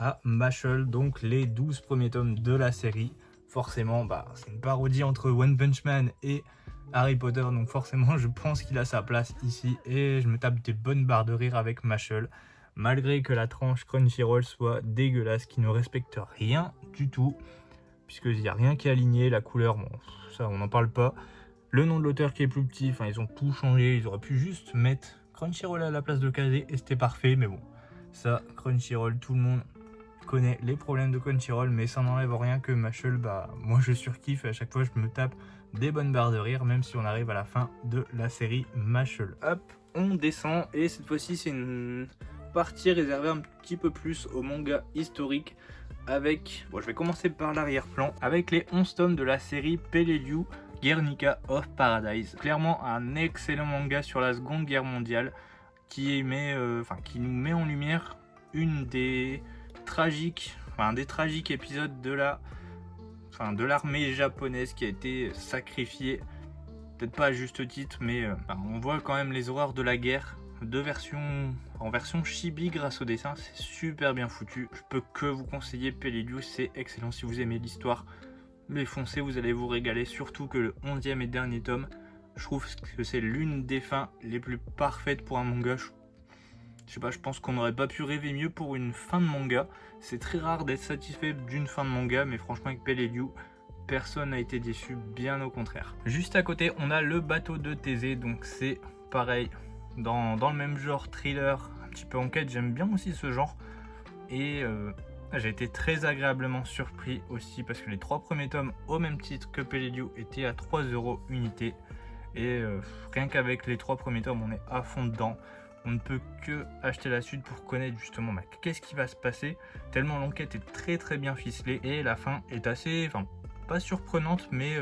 à Mashle, donc les 12 premiers tomes de la série. Forcément, c'est une parodie entre One Punch Man et Harry Potter, donc forcément je pense qu'il a sa place ici, et je me tape des bonnes barres de rire avec Mashle, malgré que la tranche Crunchyroll soit dégueulasse, qui ne respecte rien du tout, puisqu'il n'y a rien qui est aligné, la couleur, bon, ça on n'en parle pas, le nom de l'auteur qui est plus petit, enfin ils ont tout changé, ils auraient pu juste mettre Crunchyroll à la place de Kazé et c'était parfait, mais bon, ça, Crunchyroll, tout le monde connaît les problèmes de Crunchyroll, mais ça n'enlève rien que Mashle, moi je surkiffe, et à chaque fois je me tape des bonnes barres de rire, même si on arrive à la fin de la série Mashle. Hop, on descend, et cette fois-ci c'est une partie réservée un petit peu plus au manga historique, avec, je vais commencer par l'arrière-plan, avec les 11 tomes de la série Peleliu Guernica of Paradise. Clairement un excellent manga sur la Seconde Guerre mondiale, qui nous met en lumière une des tragiques épisodes de l'armée japonaise qui a été sacrifiée, peut-être pas à juste titre, mais on voit quand même les horreurs de la guerre, en version chibi grâce au dessin, c'est super bien foutu. Je peux que vous conseiller Peleliu, c'est excellent si vous aimez l'histoire, mais foncez, vous allez vous régaler, surtout que le 11e et dernier tome, je trouve que c'est l'une des fins les plus parfaites pour un manga. Je sais pas, je pense qu'on n'aurait pas pu rêver mieux pour une fin de manga. C'est très rare d'être satisfait d'une fin de manga, mais franchement avec Peleliu, personne n'a été déçu, bien au contraire. Juste à côté, on a le bateau de Thésée, donc c'est pareil, dans le même genre thriller, un petit peu enquête, j'aime bien aussi ce genre. Et j'ai été très agréablement surpris aussi, parce que les 3 premiers tomes, au même titre que Peleliu, étaient à 3 € unité. Et rien qu'avec les 3 premiers tomes, on est à fond dedans. On ne peut que acheter la suite pour connaître justement qu'est-ce qui va se passer, tellement l'enquête est très très bien ficelée, et la fin est assez, pas surprenante, mais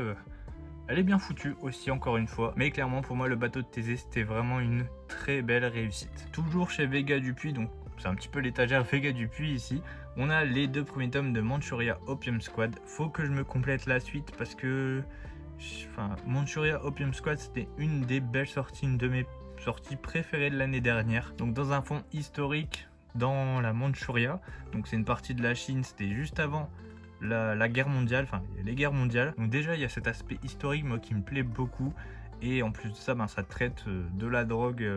elle est bien foutue aussi, encore une fois. Mais clairement pour moi le bateau de Thésée c'était vraiment une très belle réussite. Toujours chez Vega Dupuis, donc c'est un petit peu l'étagère Vega Dupuis ici, on a les 2 premiers tomes de Manchuria Opium Squad. Faut que je me complète la suite parce que Manchuria Opium Squad c'était une des belles sorties, une de mes sortie préférée de l'année dernière, donc dans un fond historique dans la Mandchouria, donc c'est une partie de la Chine, c'était juste avant la guerre mondiale, les guerres mondiales, donc déjà il y a cet aspect historique moi qui me plaît beaucoup, et en plus de ça ça traite de la drogue,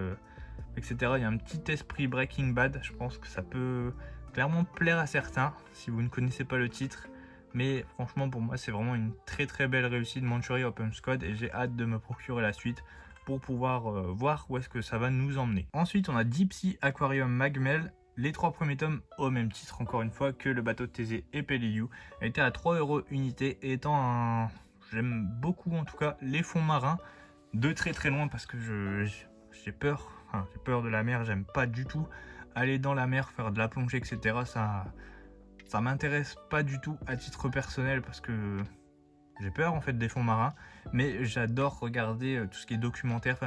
etc. Il y a un petit esprit Breaking Bad, je pense que ça peut clairement plaire à certains si vous ne connaissez pas le titre, mais franchement pour moi c'est vraiment une très très belle réussite Manchuria Opium Squad, et j'ai hâte de me procurer la suite pour pouvoir voir où est-ce que ça va nous emmener. Ensuite on a Deep Sea Aquarium Magmel, les 3 premiers tomes au même titre encore une fois que le bateau de Thésée et Peleliu, étaient à 3 € unité, étant j'aime beaucoup en tout cas les fonds marins de très très loin, parce que j'ai peur de la mer, j'aime pas du tout aller dans la mer, faire de la plongée, etc. Ça m'intéresse pas du tout à titre personnel, parce que j'ai peur en fait des fonds marins, mais j'adore regarder tout ce qui est documentaire,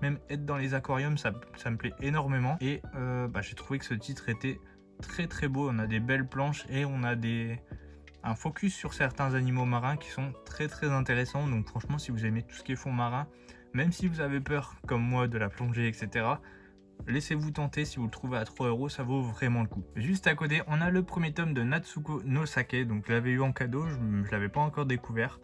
même être dans les aquariums, ça me plaît énormément. Et j'ai trouvé que ce titre était très très beau, on a des belles planches et on a un focus sur certains animaux marins qui sont très très intéressants. Donc franchement si vous aimez tout ce qui est fonds marins, même si vous avez peur comme moi de la plongée, etc., laissez-vous tenter, si vous le trouvez à 3 €, ça vaut vraiment le coup. Juste à côté, on a le premier tome de Natsuko no Sake, donc je l'avais eu en cadeau, je l'avais pas encore découvert.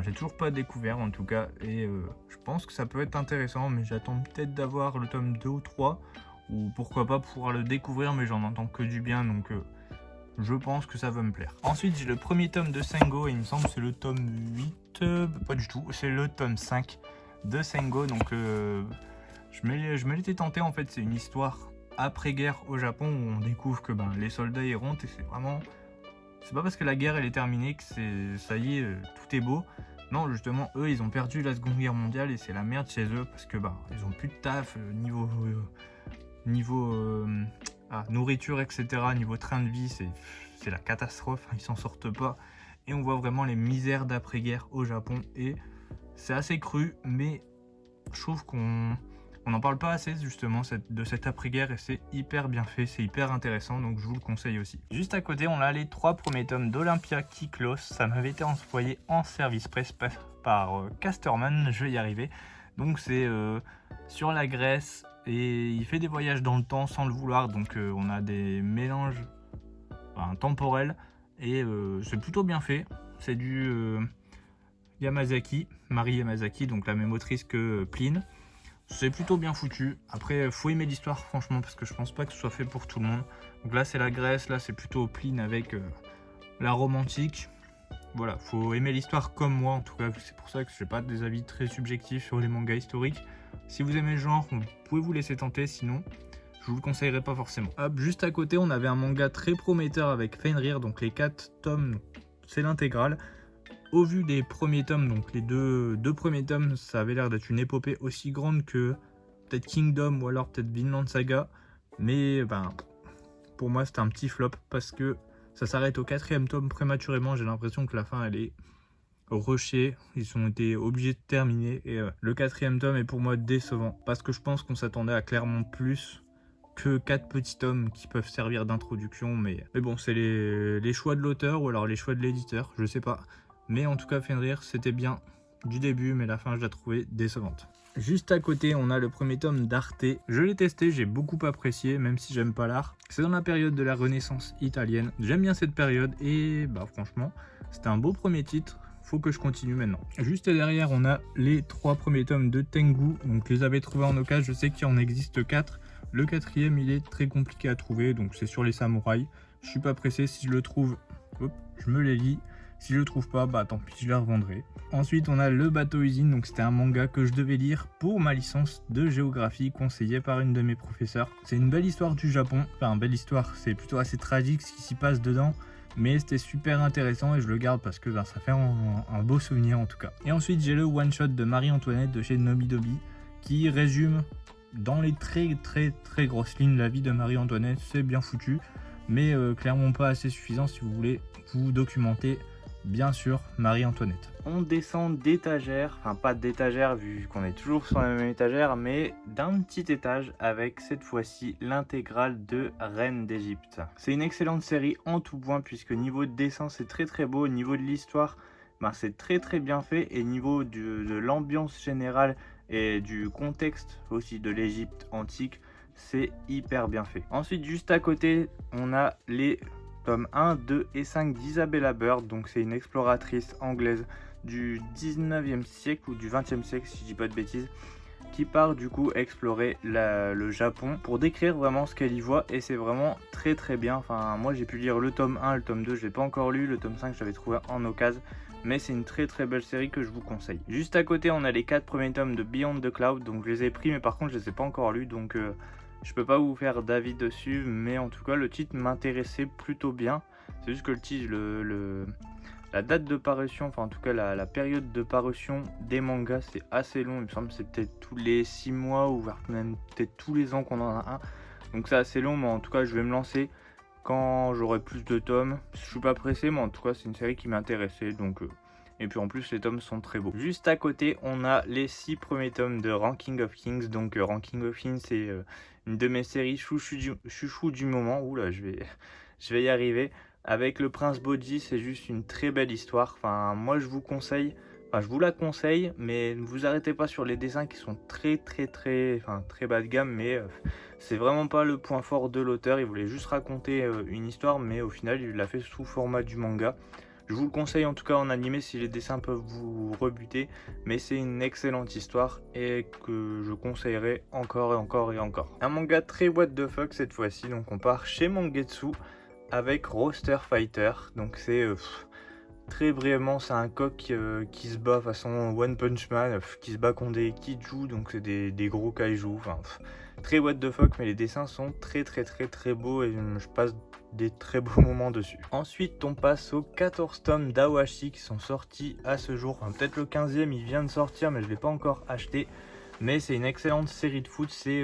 J'ai toujours pas découvert en tout cas, et je pense que ça peut être intéressant, mais j'attends peut-être d'avoir le tome 2 ou 3, ou pourquoi pas pouvoir le découvrir, mais j'en entends que du bien, donc je pense que ça va me plaire. Ensuite, j'ai le premier tome de Sengo, et il me semble que c'est le tome 8, pas du tout, c'est le tome 5 de Sengo, donc je me l'étais tenté en fait, c'est une histoire après-guerre au Japon où on découvre que les soldats y rentrent et c'est vraiment... C'est pas parce que la guerre elle est terminée que ça y est, tout est beau. Non, justement, eux, ils ont perdu la Seconde Guerre mondiale et c'est la merde chez eux parce que ils ont plus de taf niveau nourriture, etc. Niveau train de vie, c'est la catastrophe. Ils s'en sortent pas et on voit vraiment les misères d'après-guerre au Japon et c'est assez cru, mais je trouve qu'on n'en parle pas assez justement de cette après-guerre et c'est hyper bien fait, c'est hyper intéressant, donc je vous le conseille aussi. Juste à côté, on a les 3 premiers tomes d'Olympia Kyklos. Ça m'avait été envoyé en service presse par Casterman, je vais y arriver. Donc c'est sur la Grèce et il fait des voyages dans le temps sans le vouloir, donc on a des mélanges temporels et c'est plutôt bien fait. C'est du Marie Yamazaki, donc la même autrice que Pline. C'est plutôt bien foutu. Après, faut aimer l'histoire, franchement, parce que je pense pas que ce soit fait pour tout le monde. Donc là, c'est la Grèce, là, c'est plutôt Pline avec la Rome antique. Voilà, faut aimer l'histoire comme moi, en tout cas. C'est pour ça que j'ai pas des avis très subjectifs sur les mangas historiques. Si vous aimez le genre, vous pouvez vous laisser tenter, sinon, je vous le conseillerais pas forcément. Hop, juste à côté, on avait un manga très prometteur avec Fenrir, donc les 4 tomes, c'est l'intégrale. Au vu des premiers tomes, donc les deux premiers tomes, ça avait l'air d'être une épopée aussi grande que peut-être Kingdom ou alors peut-être Vinland Saga. Mais pour moi, c'était un petit flop parce que ça s'arrête au 4e tome prématurément. J'ai l'impression que la fin, elle est rushée. Ils ont été obligés de terminer. Et le 4e tome est pour moi décevant parce que je pense qu'on s'attendait à clairement plus que 4 petits tomes qui peuvent servir d'introduction. Mais bon, c'est les choix de l'auteur ou alors les choix de l'éditeur, je sais pas. Mais en tout cas, Fenrir, c'était bien du début, mais la fin, je la trouvais décevante. Juste à côté, on a le premier tome d'Arte. Je l'ai testé, j'ai beaucoup apprécié, même si j'aime pas l'art. C'est dans la période de la Renaissance italienne. J'aime bien cette période et franchement, c'était un beau premier titre. Faut que je continue maintenant. Juste derrière, on a les 3 premiers tomes de Tengu. Donc, je les avais trouvés en occasion. Je sais qu'il en existe 4. Le 4e, il est très compliqué à trouver, donc c'est sur les samouraïs. Je suis pas pressé, si je le trouve, hop, je me les lis. Si je le trouve pas, tant pis, je les revendrai. Ensuite, on a le bateau usine, donc c'était un manga que je devais lire pour ma licence de géographie conseillée par une de mes professeurs. C'est une belle histoire du Japon, belle histoire, c'est plutôt assez tragique ce qui s'y passe dedans, mais c'était super intéressant et je le garde parce que ça fait un beau souvenir en tout cas. Et ensuite, j'ai le one-shot de Marie-Antoinette de chez Nobidobi qui résume dans les très très très grosses lignes la vie de Marie-Antoinette. C'est bien foutu, mais clairement pas assez suffisant si vous voulez vous documenter. Bien sûr, Marie-Antoinette. On descend d'étagère, pas d'étagère vu qu'on est toujours sur la même étagère, mais d'un petit étage avec cette fois-ci l'intégrale de Reine d'Égypte. C'est une excellente série en tout point puisque niveau de dessin c'est très très beau, niveau de l'histoire c'est très très bien fait et niveau de l'ambiance générale et du contexte aussi de l'Égypte antique, c'est hyper bien fait. Ensuite juste à côté on a les tome 1, 2 et 5 d'Isabella Bird, donc c'est une exploratrice anglaise du 19e siècle ou du 20e siècle si je dis pas de bêtises, qui part du coup explorer le Japon pour décrire vraiment ce qu'elle y voit et c'est vraiment très très bien. Moi j'ai pu lire le tome 1, le tome 2 je l'ai pas encore lu, le tome 5 je l'avais trouvé en occasion, mais c'est une très très belle série que je vous conseille. Juste à côté on a les 4 premiers tomes de Beyond the Cloud, donc je les ai pris mais par contre je les ai pas encore lus, donc je peux pas vous faire d'avis dessus, mais en tout cas le titre m'intéressait plutôt bien. C'est juste que le titre, la date de parution, en tout cas la période de parution des mangas c'est assez long. Il me semble que c'est peut-être tous les 6 mois ou même peut-être tous les ans qu'on en a un. Donc c'est assez long, mais en tout cas je vais me lancer quand j'aurai plus de tomes. Je suis pas pressé, mais en tout cas c'est une série qui m'intéressait, donc et puis en plus les tomes sont très beaux. Juste à côté on a les 6 premiers tomes de Ranking of Kings. Donc Ranking of Kings c'est une de mes séries chouchou du moment. Oula, je vais y arriver. Avec le prince Bojji, c'est juste une très belle histoire. Moi je vous conseille, je vous la conseille, mais ne vous arrêtez pas sur les dessins qui sont très bas de gamme, mais c'est vraiment pas le point fort de l'auteur. Il voulait juste raconter une histoire, mais au final il l'a fait sous format du manga. Je vous le conseille en tout cas en animé si les dessins peuvent vous rebuter, mais c'est une excellente histoire et que je conseillerais encore et encore et encore. Un manga très what the fuck cette fois-ci, donc on part chez Mangetsu avec Roster Fighter, donc c'est Très brièvement, c'est un coq qui se bat façon One Punch Man, qui se bat contre des Kiju, donc c'est des gros kaiju. Enfin, très what the fuck, mais les dessins sont très beaux et je passe des très beaux moments dessus. Ensuite, on passe aux 14 tomes d'Awashi qui sont sortis à ce jour. Enfin, peut-être le 15e, il vient de sortir, mais je ne l'ai pas encore acheté. Mais c'est une excellente série de foot. C'est,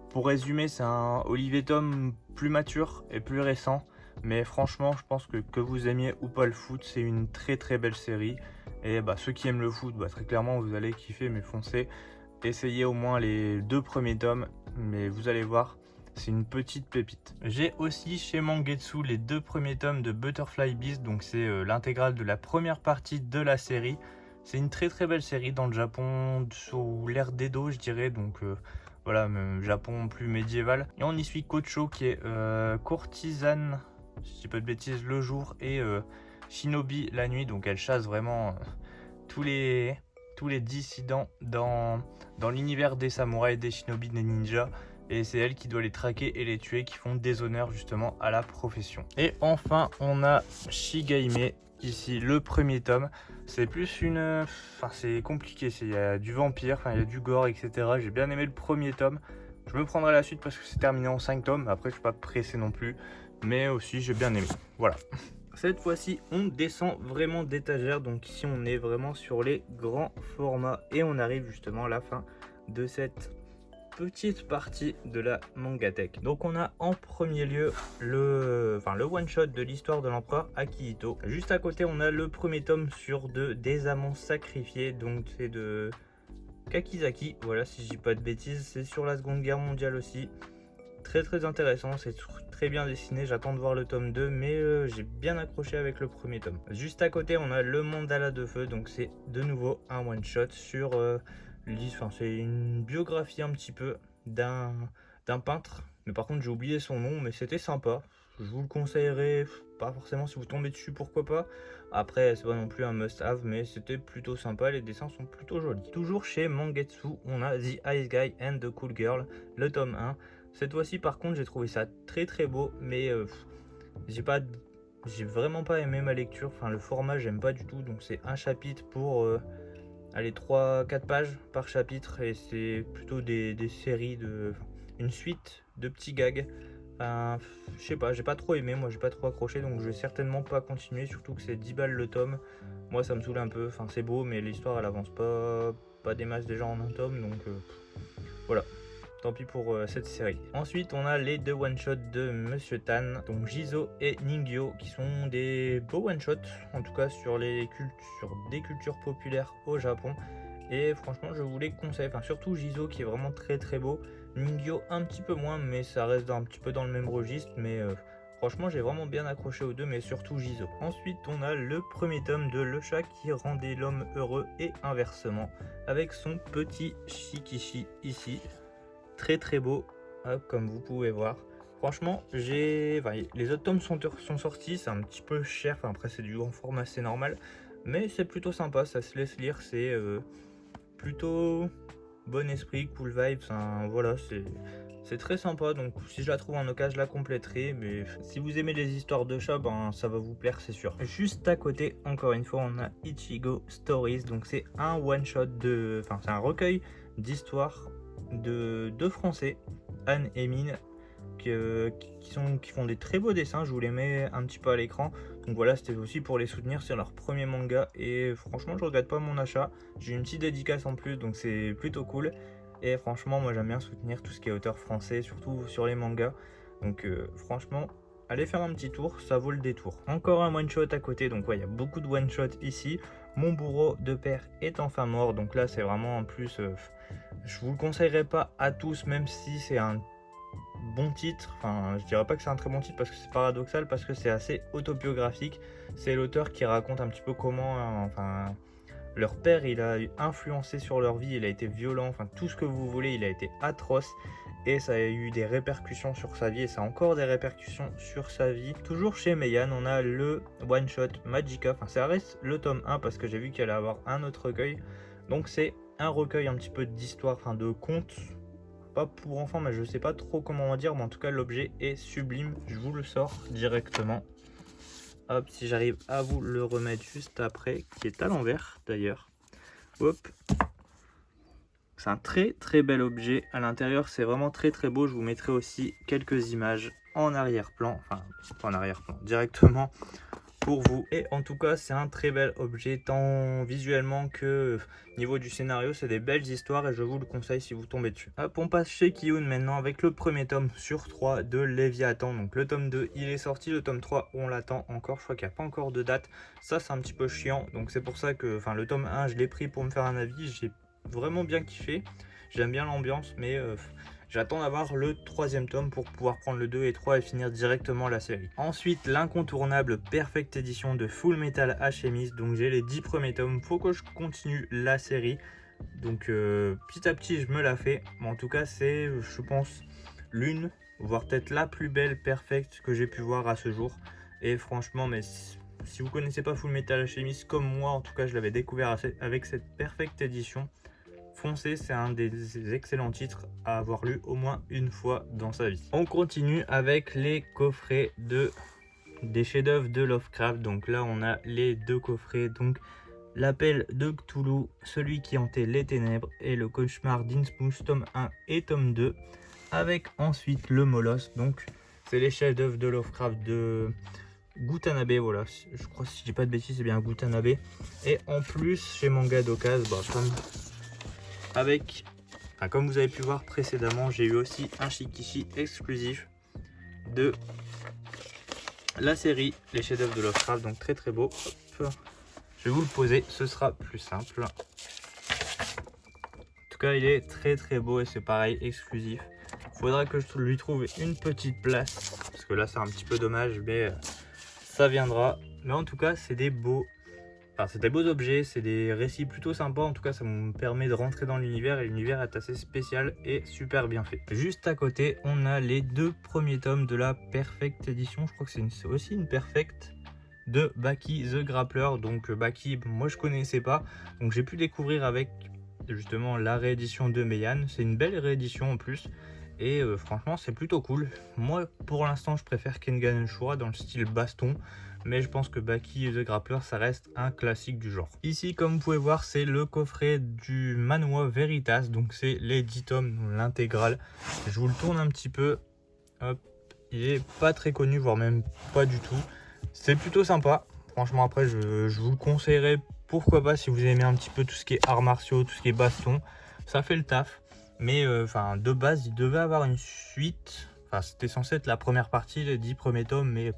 pour résumer, c'est un Olivier Tom plus mature et plus récent. Mais franchement, je pense que vous aimiez ou pas le foot, c'est une très belle série. Et ceux qui aiment le foot, très clairement, vous allez kiffer, mais foncez. Essayez au moins les 2 premiers tomes, mais vous allez voir, c'est une petite pépite. J'ai aussi chez Mangetsu les 2 premiers tomes de Butterfly Beast, donc c'est l'intégrale de la première partie de la série. C'est une très belle série dans le Japon, sous l'ère d'Edo, je dirais, donc voilà, Japon plus médiéval. Et on y suit Kocho qui est courtisane, si je dis pas de bêtises, le jour et Shinobi la nuit, donc elle chasse vraiment tous les dissidents dans l'univers des samouraïs, des shinobi, des ninjas, et c'est elle qui doit les traquer et les tuer, qui font déshonneur justement à la profession. Et enfin on a Shigaime, ici le premier tome. C'est plus une... Enfin c'est compliqué, il y a du vampire, il y a du gore, etc. J'ai bien aimé le premier tome. Je me prendrai la suite parce que c'est terminé en 5 tomes. Après je suis pas pressé non plus, mais aussi j'ai bien aimé. Voilà. Cette fois-ci, on descend vraiment d'étagère. Donc ici, on est vraiment sur les grands formats. Et on arrive justement à la fin de cette petite partie de la Mangatech. Donc on a en premier lieu le one-shot de l'histoire de l'empereur Akihito. Juste à côté, on a le premier tome sur des amants sacrifiés. Donc c'est de Kakizaki. Voilà, si je dis pas de bêtises. C'est sur la Seconde Guerre mondiale aussi. Très intéressant, c'est très bien dessiné, j'attends de voir le tome 2, mais j'ai bien accroché avec le premier tome. Juste à côté, on a le Mandala de Feu, donc c'est de nouveau un one-shot sur c'est une biographie un petit peu d'un peintre, mais par contre j'ai oublié son nom, mais c'était sympa. Je vous le conseillerais, pas forcément si vous tombez dessus, pourquoi pas. Après, c'est pas non plus un must-have, mais c'était plutôt sympa, les dessins sont plutôt jolis. Toujours chez Mangetsu, on a The Ice Guy and the Cool Girl, le tome 1. Cette fois-ci, par contre, j'ai trouvé ça très beau, mais j'ai vraiment pas aimé ma lecture. Enfin, le format, j'aime pas du tout. Donc, c'est un chapitre pour 3-4 pages par chapitre, et c'est plutôt des séries une suite de petits gags. Enfin, je sais pas, j'ai pas trop aimé. Moi, j'ai pas trop accroché, donc je vais certainement pas continuer. Surtout que c'est 10 balles le tome. Moi, ça me saoule un peu. Enfin, c'est beau, mais l'histoire, elle avance pas des masses déjà en un tome, donc voilà. Tant pis pour cette série. Ensuite, on a les 2 one-shots de Monsieur Tan, donc Jizo et Ningyo, qui sont des beaux one-shots, en tout cas sur des cultures populaires au Japon. Et franchement, je vous les conseille. Enfin, surtout Jizo qui est vraiment très beau. Ningyo un petit peu moins, mais ça reste un petit peu dans le même registre. Mais franchement, j'ai vraiment bien accroché aux 2, mais surtout Jizo. Ensuite, on a le premier tome de Le chat qui rendait l'homme heureux et inversement, avec son petit Shikishi ici. Très beau, comme vous pouvez voir. Franchement, les autres tomes sont sortis, c'est un petit peu cher. Enfin, après, c'est du grand format, c'est normal. Mais c'est plutôt sympa, ça se laisse lire. C'est plutôt bon esprit, cool vibes. Enfin, voilà, c'est très sympa. Donc, si je la trouve en occasion, je la compléterai. Mais si vous aimez les histoires de chats, ça va vous plaire, c'est sûr. Juste à côté, encore une fois, on a Ichigo Stories. Donc, c'est un one-shot c'est un recueil d'histoires de 2 Français, Anne et Mine, qui font des très beaux dessins. Je vous les mets un petit peu à l'écran. Donc voilà, c'était aussi pour les soutenir, c'est leur premier manga et franchement je regrette pas mon achat. J'ai une petite dédicace en plus, donc c'est plutôt cool. Et franchement, moi j'aime bien soutenir tout ce qui est auteur français, surtout sur les mangas. Donc franchement, allez faire un petit tour, ça vaut le détour. Encore un one shot à côté, donc ouais, il y a beaucoup de one shot ici. Mon bourreau de père est enfin mort, donc là c'est vraiment en plus, je vous le conseillerais pas à tous, même si c'est un bon titre. Enfin, je dirais pas que c'est un très bon titre parce que c'est paradoxal, parce que c'est assez autobiographique. C'est l'auteur qui raconte un petit peu comment, leur père, il a influencé sur leur vie, il a été violent, enfin tout ce que vous voulez, il a été atroce. Et ça a eu des répercussions sur sa vie, et ça a encore des répercussions sur sa vie. Toujours chez Meian, on a le one shot Magica, enfin ça reste le tome 1 parce que j'ai vu qu'il allait avoir un autre recueil. Donc c'est un recueil un petit peu d'histoire, enfin de contes, pas pour enfants, mais je sais pas trop comment on va dire, mais en tout cas l'objet est sublime. Je vous le sors directement. Hop, si j'arrive à vous le remettre juste après, qui est à l'envers d'ailleurs. Hop. C'est un très bel objet. À l'intérieur, c'est vraiment très beau. Je vous mettrai aussi quelques images en arrière-plan. Enfin, pas en arrière-plan, directement pour vous. Et en tout cas, c'est un très bel objet, tant visuellement que niveau du scénario. C'est des belles histoires et je vous le conseille si vous tombez dessus. Hop, on passe chez Kiyun maintenant avec le premier tome sur 3 de Léviathan. Donc le tome 2, il est sorti. Le tome 3, on l'attend encore. Je crois qu'il n'y a pas encore de date. Ça, c'est un petit peu chiant. Donc c'est pour ça que, enfin, le tome 1, je l'ai pris pour me faire un avis. J'ai vraiment bien kiffé. J'aime bien l'ambiance, mais j'attends d'avoir le 3e tome pour pouvoir prendre le 2 et 3 et finir directement la série. Ensuite, l'incontournable Perfect Edition de Full Metal Alchemist. Donc j'ai les 10 premiers tomes, faut que je continue la série. Donc petit à petit je me la fais. Mais en tout cas c'est, je pense, l'une, voire peut-être la plus belle Perfect que j'ai pu voir à ce jour. Et franchement, mais si vous connaissez pas Full Metal Alchemist comme moi, en tout cas je l'avais découvert avec cette Perfect Edition. Foncez, c'est un des excellents titres à avoir lu au moins une fois dans sa vie. On continue avec les coffrets des chefs-d'œuvre de Lovecraft. Donc là, on a les 2 coffrets. Donc l'appel de Cthulhu, celui qui hantait les ténèbres et le cauchemar d'Innsmouth, tome 1 et tome 2. Avec ensuite le Molosse. Donc c'est les chefs-d'œuvre de Lovecraft de Gutanabe, voilà, je crois, si je dis pas de bêtises, c'est bien Gutanabe. Et en plus, chez Manga d'Occasion, comme vous avez pu voir précédemment, j'ai eu aussi un Shikishi exclusif de la série Les chefs-d'œuvre de Lovecraft, donc très beau. Hop. Je vais vous le poser, ce sera plus simple. En tout cas, il est très beau et c'est pareil, exclusif. Il faudra que je lui trouve une petite place, parce que là c'est un petit peu dommage, mais ça viendra. Mais en tout cas, c'est des beaux objets, c'est des récits plutôt sympas. En tout cas, ça me permet de rentrer dans l'univers et l'univers est assez spécial et super bien fait. Juste à côté, on a les 2 premiers tomes de la Perfect Edition. Je crois que c'est aussi une Perfect de Baki the Grappler. Donc Baki, moi je connaissais pas, donc j'ai pu découvrir avec justement la réédition de Meian. C'est une belle réédition en plus. Et franchement, c'est plutôt cool. Moi, pour l'instant, je préfère Kengan Shura dans le style baston. Mais je pense que Baki the Grappler, ça reste un classique du genre. Ici, comme vous pouvez voir, c'est le coffret du Manhwa Veritas. Donc c'est les 10 tomes, l'intégrale. Je vous le tourne un petit peu. Hop. Il est pas très connu, voire même pas du tout. C'est plutôt sympa. Franchement, après, je vous le conseillerais. Pourquoi pas, si vous aimez un petit peu tout ce qui est arts martiaux, tout ce qui est baston. Ça fait le taf. Mais de base, il devait avoir une suite. Enfin, c'était censé être la première partie, les 10 premiers tomes, mais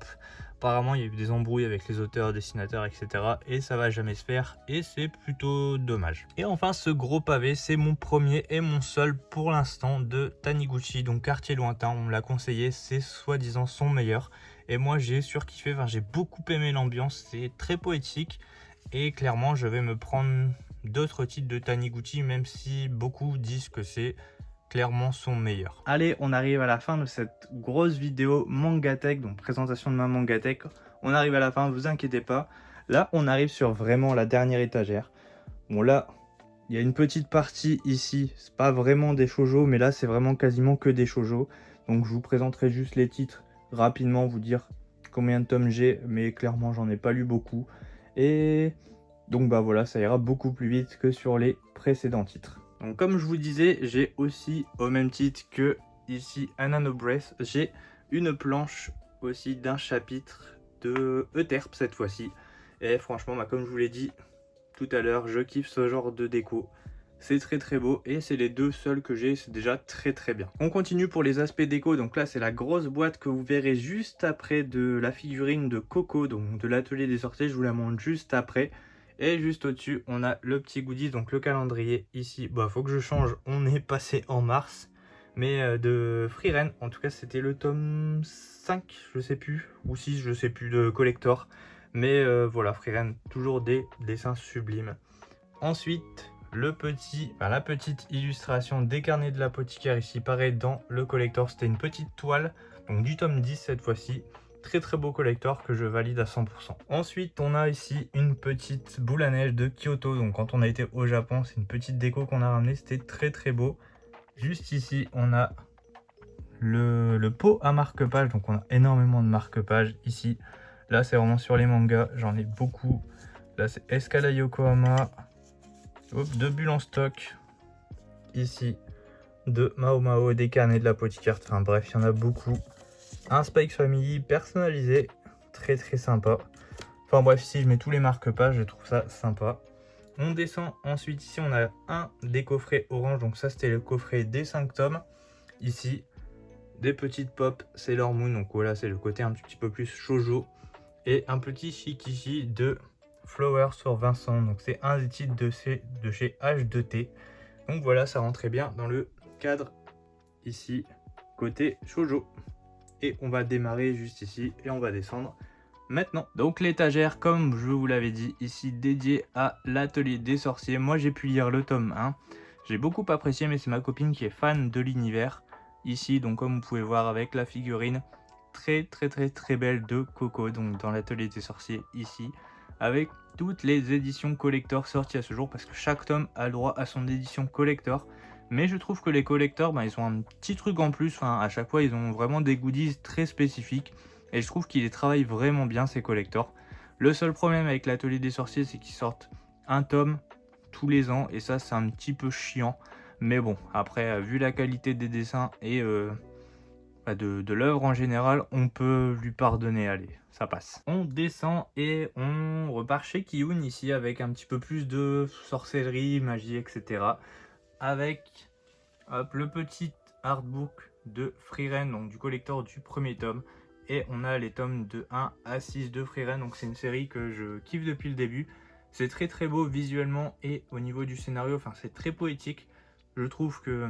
apparemment il y a eu des embrouilles avec les auteurs, dessinateurs, etc. Et ça va jamais se faire, et c'est plutôt dommage. Et enfin, ce gros pavé, c'est mon premier et mon seul pour l'instant de Taniguchi, donc Quartier Lointain. On me l'a conseillé, c'est soi-disant son meilleur. Et moi j'ai surkiffé, j'ai beaucoup aimé l'ambiance, c'est très poétique. Et clairement, je vais me prendre d'autres titres de Taniguchi, même si beaucoup disent que c'est clairement son meilleur. Allez, on arrive à la fin de cette grosse vidéo Mangatech, donc présentation de ma Mangatech. On arrive à la fin, vous inquiétez pas. Là, on arrive sur vraiment la dernière étagère. Bon là, il y a une petite partie ici, c'est pas vraiment des shoujo, mais là c'est vraiment quasiment que des shoujo. Donc je vous présenterai juste les titres rapidement, vous dire combien de tomes j'ai, mais clairement j'en ai pas lu beaucoup. Et donc voilà, ça ira beaucoup plus vite que sur les précédents titres. Donc comme je vous disais, j'ai aussi, au même titre que ici Anano Breath, j'ai une planche aussi d'un chapitre de Euterpe cette fois-ci. Et franchement, comme je vous l'ai dit tout à l'heure, je kiffe ce genre de déco. C'est très beau et c'est les 2 seuls que j'ai, c'est déjà très bien. On continue pour les aspects déco. Donc là c'est la grosse boîte que vous verrez juste après de la figurine de Coco, donc de l'atelier des sorciers. Je vous la montre juste après. Et juste au-dessus on a le petit goodies, donc le calendrier ici. Faut que je change, on est passé en mars. Mais de Frieren, en tout cas c'était le tome 5, je sais plus, ou 6, je sais plus, de collector. Mais voilà, Frieren, toujours des dessins sublimes. Ensuite, la petite illustration des carnets de l'apothicaire ici, pareil dans le collector, c'était une petite toile, donc du tome 10 cette fois-ci. Très beau collector que je valide à 100%. Ensuite, on a ici une petite boule à neige de Kyoto. Donc quand on a été au Japon, c'est une petite déco qu'on a ramené, c'était très beau. Juste ici, on a le pot à marque-page, donc on a énormément de marque-page ici. Là, c'est vraiment sur les mangas, j'en ai beaucoup. Là, c'est Escala Yokohama. Hop, 2 bulles en stock. Ici, de Mao Mao, des carnets de l'apothicaire. Enfin bref, il y en a beaucoup. Un Spikes Family personnalisé, très très sympa. Enfin bref, si je mets tous les marque-pages, je trouve ça sympa. On descend ensuite, ici on a un des coffrets orange, donc ça c'était le coffret des 5 tomes. Ici, des petites pop Sailor Moon, donc voilà, c'est le côté un petit peu plus shoujo. Et un petit shikishi de Flower sur Vincent, donc c'est un des titres de chez H2T. Donc voilà, ça rentrait bien dans le cadre ici, côté shoujo. Et on va démarrer juste ici et on va descendre maintenant. Donc l'étagère, comme je vous l'avais dit, ici dédiée à l'atelier des sorciers. Moi j'ai pu lire le tome 1. J'ai beaucoup apprécié, mais c'est ma copine qui est fan de l'univers. Ici, donc comme vous pouvez voir avec la figurine très belle de Coco, donc dans l'atelier des sorciers ici. Avec toutes les éditions collector sorties à ce jour, parce que chaque tome a le droit à son édition collector. Mais je trouve que les collectors, ils ont un petit truc en plus. Enfin, à chaque fois, ils ont vraiment des goodies très spécifiques. Et je trouve qu'ils les travaillent vraiment bien, ces collectors. Le seul problème avec l'atelier des sorciers, c'est qu'ils sortent un tome tous les ans. Et ça, c'est un petit peu chiant. Mais bon, après, vu la qualité des dessins et de l'œuvre en général, on peut lui pardonner. Allez, ça passe. On descend et on repart chez Kiyun ici avec un petit peu plus de sorcellerie, magie, etc. Avec le petit artbook de Frieren, donc du collector du premier tome. Et on a les tomes de 1 à 6 de Frieren, donc c'est une série que je kiffe depuis le début. C'est très beau visuellement et au niveau du scénario, enfin c'est très poétique. Je trouve que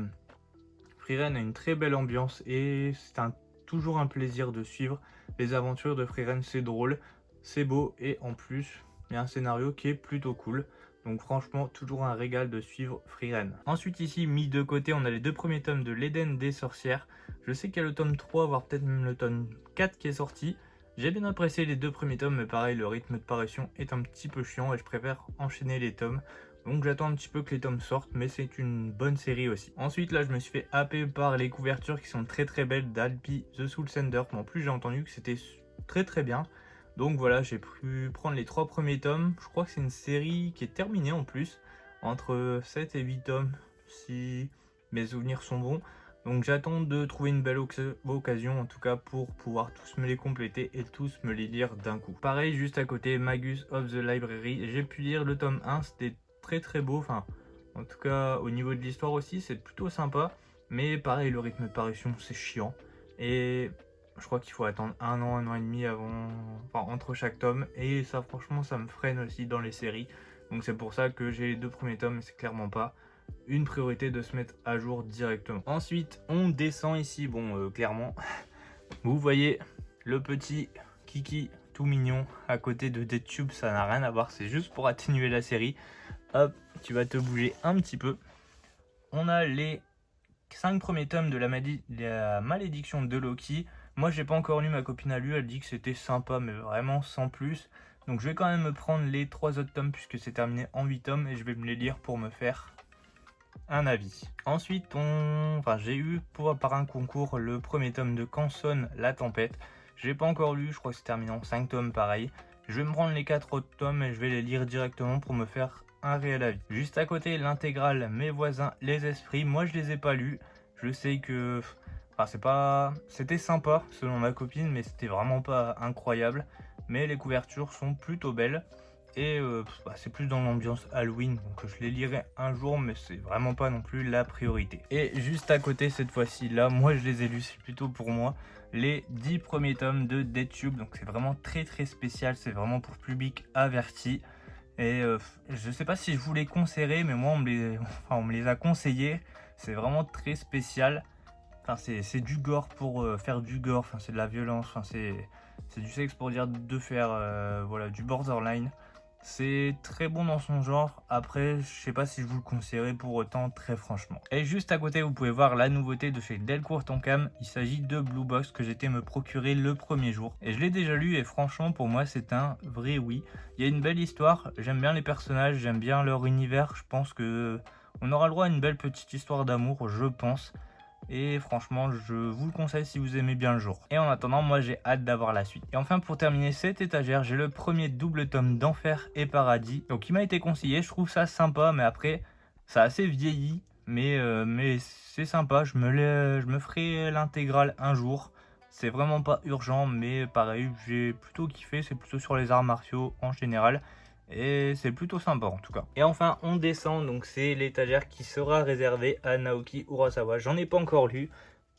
Frieren a une très belle ambiance et c'est toujours un plaisir de suivre les aventures de Frieren. C'est drôle, c'est beau et en plus il y a un scénario qui est plutôt cool. Donc franchement, toujours un régal de suivre Frieren. Ensuite ici, mis de côté, on a les 2 premiers tomes de l'Éden des sorcières. Je sais qu'il y a le tome 3, voire peut-être même le tome 4 qui est sorti. J'ai bien apprécié les 2 premiers tomes, mais pareil, le rythme de parution est un petit peu chiant et je préfère enchaîner les tomes. Donc j'attends un petit peu que les tomes sortent, mais c'est une bonne série aussi. Ensuite là, je me suis fait happer par les couvertures qui sont très belles d'Alpi The Soul Sender. En plus, j'ai entendu que c'était très bien. Donc voilà, j'ai pu prendre les 3 premiers tomes. Je crois que c'est une série qui est terminée en plus. Entre 7 et 8 tomes, si mes souvenirs sont bons. Donc j'attends de trouver une belle occasion en tout cas pour pouvoir tous me les compléter et tous me les lire d'un coup. Pareil, juste à côté, Magus of the Library. J'ai pu lire le tome 1, c'était très beau. Enfin, en tout cas, au niveau de l'histoire aussi, c'est plutôt sympa. Mais pareil, le rythme de parution, c'est chiant. Et je crois qu'il faut attendre un an et demi avant, enfin, entre chaque tome. Et ça, franchement, ça me freine aussi dans les séries. Donc c'est pour ça que j'ai les 2 premiers tomes, mais c'est clairement pas une priorité de se mettre à jour directement. Ensuite, on descend ici. Bon, clairement, vous voyez le petit Kiki tout mignon à côté de DeadTube. Ça n'a rien à voir, c'est juste pour atténuer la série. Hop, tu vas te bouger un petit peu. On a les 5 premiers tomes de la malédiction de Loki. Moi j'ai pas encore lu, ma copine a lu, elle dit que c'était sympa mais vraiment sans plus. Donc je vais quand même me prendre les 3 autres tomes puisque c'est terminé en 8 tomes et je vais me les lire pour me faire un avis. Ensuite j'ai eu par un concours le premier tome de Canson La Tempête. Je l'ai pas encore lu, je crois que c'est terminé en 5 tomes pareil. Je vais me prendre les 4 autres tomes et je vais les lire directement pour me faire un réel avis. Juste à côté, l'intégrale Mes voisins les esprits. Moi je les ai pas lus. Je sais que c'était sympa selon ma copine, mais c'était vraiment pas incroyable. Mais les couvertures sont plutôt belles. Et c'est plus dans l'ambiance Halloween, donc je les lirai un jour, mais c'est vraiment pas non plus la priorité. Et juste à côté, cette fois-ci là, moi je les ai lus, c'est plutôt pour moi, les 10 premiers tomes de DeadTube. Donc c'est vraiment très spécial, c'est vraiment pour public averti. Et je sais pas si je vous les conseillerais, mais moi on me les a conseillés. C'est vraiment très spécial. Enfin, c'est du gore pour faire du gore. Enfin, c'est de la violence. Enfin, c'est du sexe pour dire de faire voilà, du borderline. C'est très bon dans son genre. Après, je sais pas si je vous le conseillerais pour autant, très franchement. Et juste à côté, vous pouvez voir la nouveauté de chez Delcourt Tonkam. Il s'agit de Blue Box que j'étais me procurer le premier jour. Et je l'ai déjà lu et franchement, pour moi, c'est un vrai oui. Il y a une belle histoire. J'aime bien les personnages, j'aime bien leur univers. Je pense que on aura le droit à une belle petite histoire d'amour, je pense. Et franchement, je vous le conseille si vous aimez bien le genre. Et en attendant, moi j'ai hâte d'avoir la suite. Et enfin, pour terminer cette étagère, j'ai le premier double tome d'Enfer et Paradis. Donc il m'a été conseillé, je trouve ça sympa, mais après, ça a assez vieilli. Mais c'est sympa, je me ferai l'intégrale un jour. C'est vraiment pas urgent, mais pareil, j'ai plutôt kiffé, c'est plutôt sur les arts martiaux en général. Et c'est plutôt sympa en tout cas. Et enfin on descend, donc c'est l'étagère qui sera réservée à Naoki Urasawa. J'en ai pas encore lu,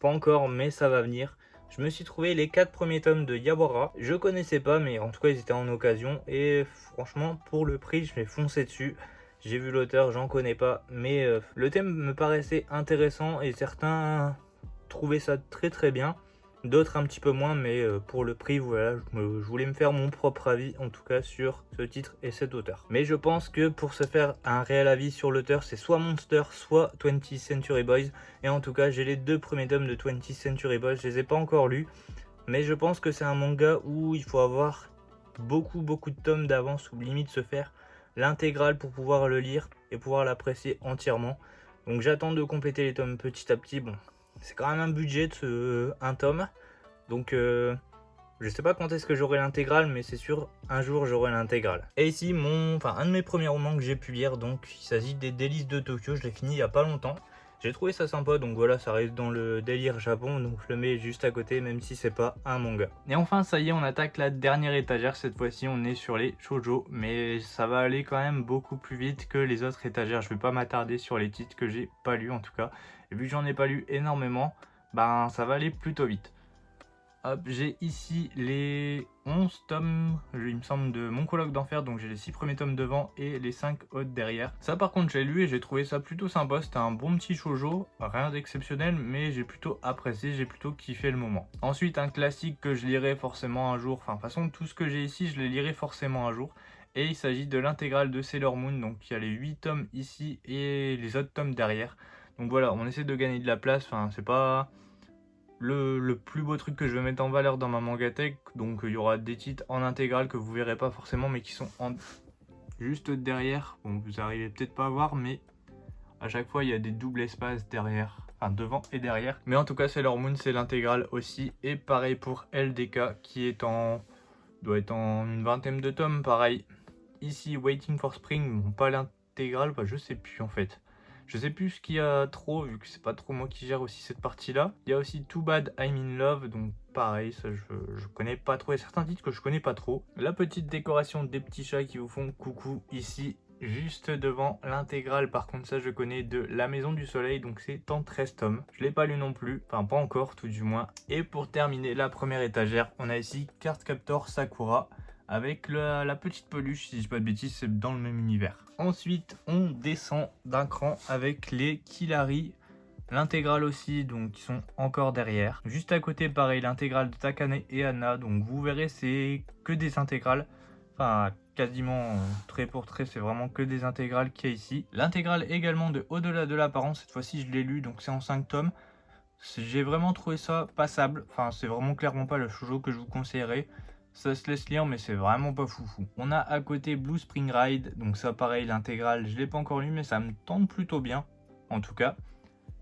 pas encore, mais ça va venir. Je me suis trouvé les 4 premiers tomes de Yawara. Je connaissais pas, mais en tout cas ils étaient en occasion. Et franchement pour le prix je vais foncer dessus. J'ai vu l'auteur, j'en connais pas, mais le thème me paraissait intéressant et certains trouvaient ça très très bien. D'autres un petit peu moins, mais pour le prix, voilà, je voulais me faire mon propre avis, en tout cas sur ce titre et cet auteur. Mais je pense que pour se faire un réel avis sur l'auteur, c'est soit Monster, soit 20th Century Boys. Et en tout cas, j'ai les 2 premiers tomes de 20th Century Boys, je les ai pas encore lus. Mais je pense que c'est un manga où il faut avoir beaucoup de tomes d'avance, ou limite se faire l'intégrale pour pouvoir le lire et pouvoir l'apprécier entièrement. Donc j'attends de compléter les tomes petit à petit. Bon, c'est quand même un budget de un tome. Donc je sais pas quand est-ce que j'aurai l'intégrale, mais c'est sûr, un jour j'aurai l'intégrale. Et ici, un de mes premiers romans que j'ai pu lire, donc il s'agit des Délices de Tokyo, je l'ai fini il y a pas longtemps. J'ai trouvé ça sympa, donc voilà, ça reste dans le délire Japon, donc je le mets juste à côté, même si c'est pas un manga. Et enfin, ça y est, on attaque la dernière étagère, cette fois-ci on est sur les shoujo, mais ça va aller quand même beaucoup plus vite que les autres étagères. Je vais pas m'attarder sur les titres que j'ai pas lus en tout cas, et vu que j'en ai pas lu énormément, ben ça va aller plutôt vite. Hop, j'ai ici les 11 tomes, il me semble, de Mon colloque d'enfer, donc j'ai les 6 premiers tomes devant et les 5 autres derrière. Ça par contre j'ai lu et j'ai trouvé ça plutôt sympa, c'était un bon petit shoujo, rien d'exceptionnel, mais j'ai plutôt apprécié, j'ai plutôt kiffé le moment. Ensuite un classique que je lirai forcément un jour, enfin de toute façon tout ce que j'ai ici je les lirai forcément un jour. Et il s'agit de l'intégrale de Sailor Moon, donc il y a les 8 tomes ici et les autres tomes derrière. Donc voilà, on essaie de gagner de la place, enfin c'est pas le plus beau truc que je vais mettre en valeur dans ma mangatech, donc il y aura des titres en intégrale que vous verrez pas forcément mais qui sont juste derrière. Bon, vous arrivez peut-être pas à voir, mais à chaque fois il y a des doubles espaces derrière, enfin devant et derrière. Mais en tout cas Sailor Moon c'est l'intégrale aussi, et pareil pour LDK qui est doit être en une vingtaine de tomes, pareil. Ici Waiting for Spring, bon, pas l'intégrale, bah, je sais plus en fait. Je sais plus ce qu'il y a trop, vu que c'est pas trop moi qui gère aussi cette partie-là. Il y a aussi Too Bad I'm in Love, donc pareil, ça je connais pas trop. Il y a certains titres que je connais pas trop. La petite décoration des petits chats qui vous font coucou ici, juste devant l'intégrale. Par contre, ça je connais, de La Maison du Soleil, donc c'est en 13 tomes. Je l'ai pas lu non plus, enfin pas encore tout du moins. Et pour terminer la première étagère, on a ici Cardcaptor Sakura, avec la petite peluche, si je dis pas de bêtises, c'est dans le même univers. Ensuite, on descend d'un cran avec les Killari, l'intégrale aussi, donc qui sont encore derrière. Juste à côté, pareil, l'intégrale de Takane et Anna, donc vous verrez, c'est que des intégrales. Enfin, quasiment trait pour trait, c'est vraiment que des intégrales qu'il y a ici. L'intégrale également de Au-delà de l'apparence, cette fois-ci je l'ai lu, donc c'est en 5 tomes. J'ai vraiment trouvé ça passable, enfin c'est vraiment clairement pas le shoujo que je vous conseillerais. Ça se laisse lire, mais c'est vraiment pas foufou. On a à côté Blue Spring Ride, donc ça pareil, l'intégrale, je l'ai pas encore lu, mais ça me tente plutôt bien, en tout cas.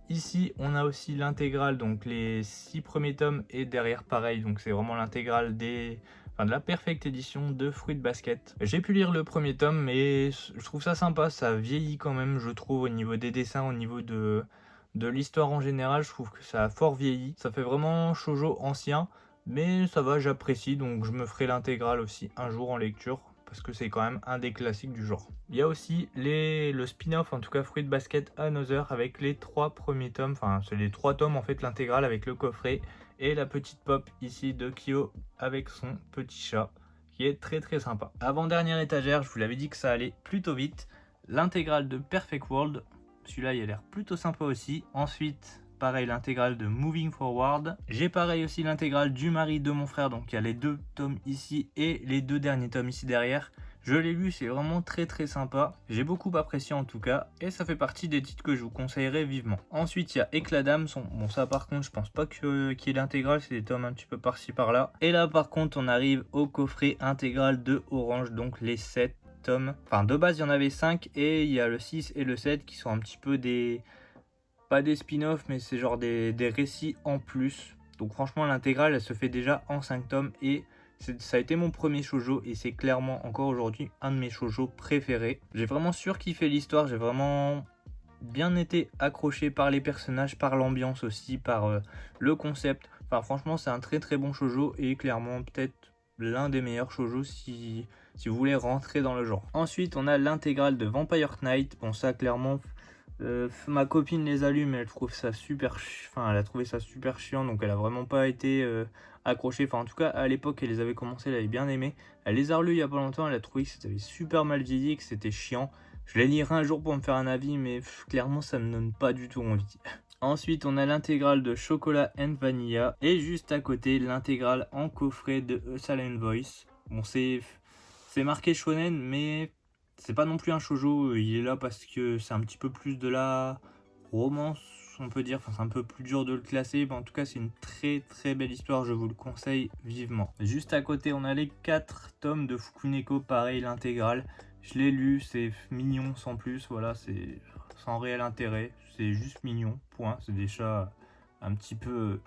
Ici, on a aussi l'intégrale, donc les 6 premiers tomes, et derrière pareil, donc c'est vraiment l'intégrale de la Perfect Edition de Fruit Basket. J'ai pu lire le premier tome, mais je trouve ça sympa, ça vieillit quand même, je trouve, au niveau des dessins, au niveau de l'histoire en général, je trouve que ça a fort vieilli. Ça fait vraiment shoujo ancien, mais ça va, j'apprécie, donc je me ferai l'intégrale aussi un jour en lecture, parce que c'est quand même un des classiques du genre. Il y a aussi le spin-off, en tout cas Fruit Basket Another, avec les 3 premiers tomes, enfin c'est les 3 tomes en fait, l'intégrale avec le coffret, et la petite pop ici de Kyo avec son petit chat, qui est très très sympa. Avant-dernière étagère, je vous l'avais dit que ça allait plutôt vite, l'intégrale de Perfect World, celui-là il a l'air plutôt sympa aussi. Ensuite, pareil, l'intégrale de Moving Forward. J'ai pareil aussi l'intégrale du mari de mon frère, donc il y a les 2 tomes ici et les 2 derniers tomes ici derrière. Je l'ai lu, c'est vraiment très très sympa. J'ai beaucoup apprécié en tout cas, et ça fait partie des titres que je vous conseillerais vivement. Ensuite, il y a Éclat d'âme. Bon, ça par contre, je pense pas qu'il y ait l'intégrale, c'est des tomes un petit peu par-ci par-là. Et là par contre, on arrive au coffret intégral de Orange, donc les 7 tomes. Enfin, de base, il y en avait 5, et il y a le 6 et le 7 qui sont un petit peu des pas des spin-offs, mais c'est genre des récits en plus. Donc franchement, l'intégrale, elle se fait déjà en 5 tomes et ça a été mon premier shoujo et c'est clairement encore aujourd'hui un de mes shoujo préférés. J'ai vraiment surkiffé l'histoire, j'ai vraiment bien été accroché par les personnages, par l'ambiance aussi, par le concept. Enfin franchement, c'est un très très bon shoujo et clairement peut-être l'un des meilleurs shoujo si vous voulez rentrer dans le genre. Ensuite, on a l'intégrale de Vampire Knight. Bon, ça clairement, ma copine les a lus, mais elle trouve ça elle a trouvé ça super chiant, donc elle a vraiment pas été accrochée. Enfin, en tout cas, à l'époque, elle les avait commencé, elle avait bien aimé. Elle les a relus il y a pas longtemps, elle a trouvé que c'était super mal vieilli, que c'était chiant. Je les lirai un jour pour me faire un avis, mais clairement, ça me donne pas du tout envie. Ensuite, on a l'intégrale de Chocolat and Vanilla. Et juste à côté, l'intégrale en coffret de A Silent Voice. Bon, c'est marqué shonen, mais c'est pas non plus un shoujo. Il est là parce que c'est un petit peu plus de la romance, on peut dire. Enfin, c'est un peu plus dur de le classer. Mais en tout cas, c'est une très très belle histoire. Je vous le conseille vivement. Juste à côté, on a les 4 tomes de Fukuneko. Pareil, l'intégrale. Je l'ai lu, c'est mignon sans plus. Voilà, c'est sans réel intérêt. C'est juste mignon, point. C'est des chats un petit peu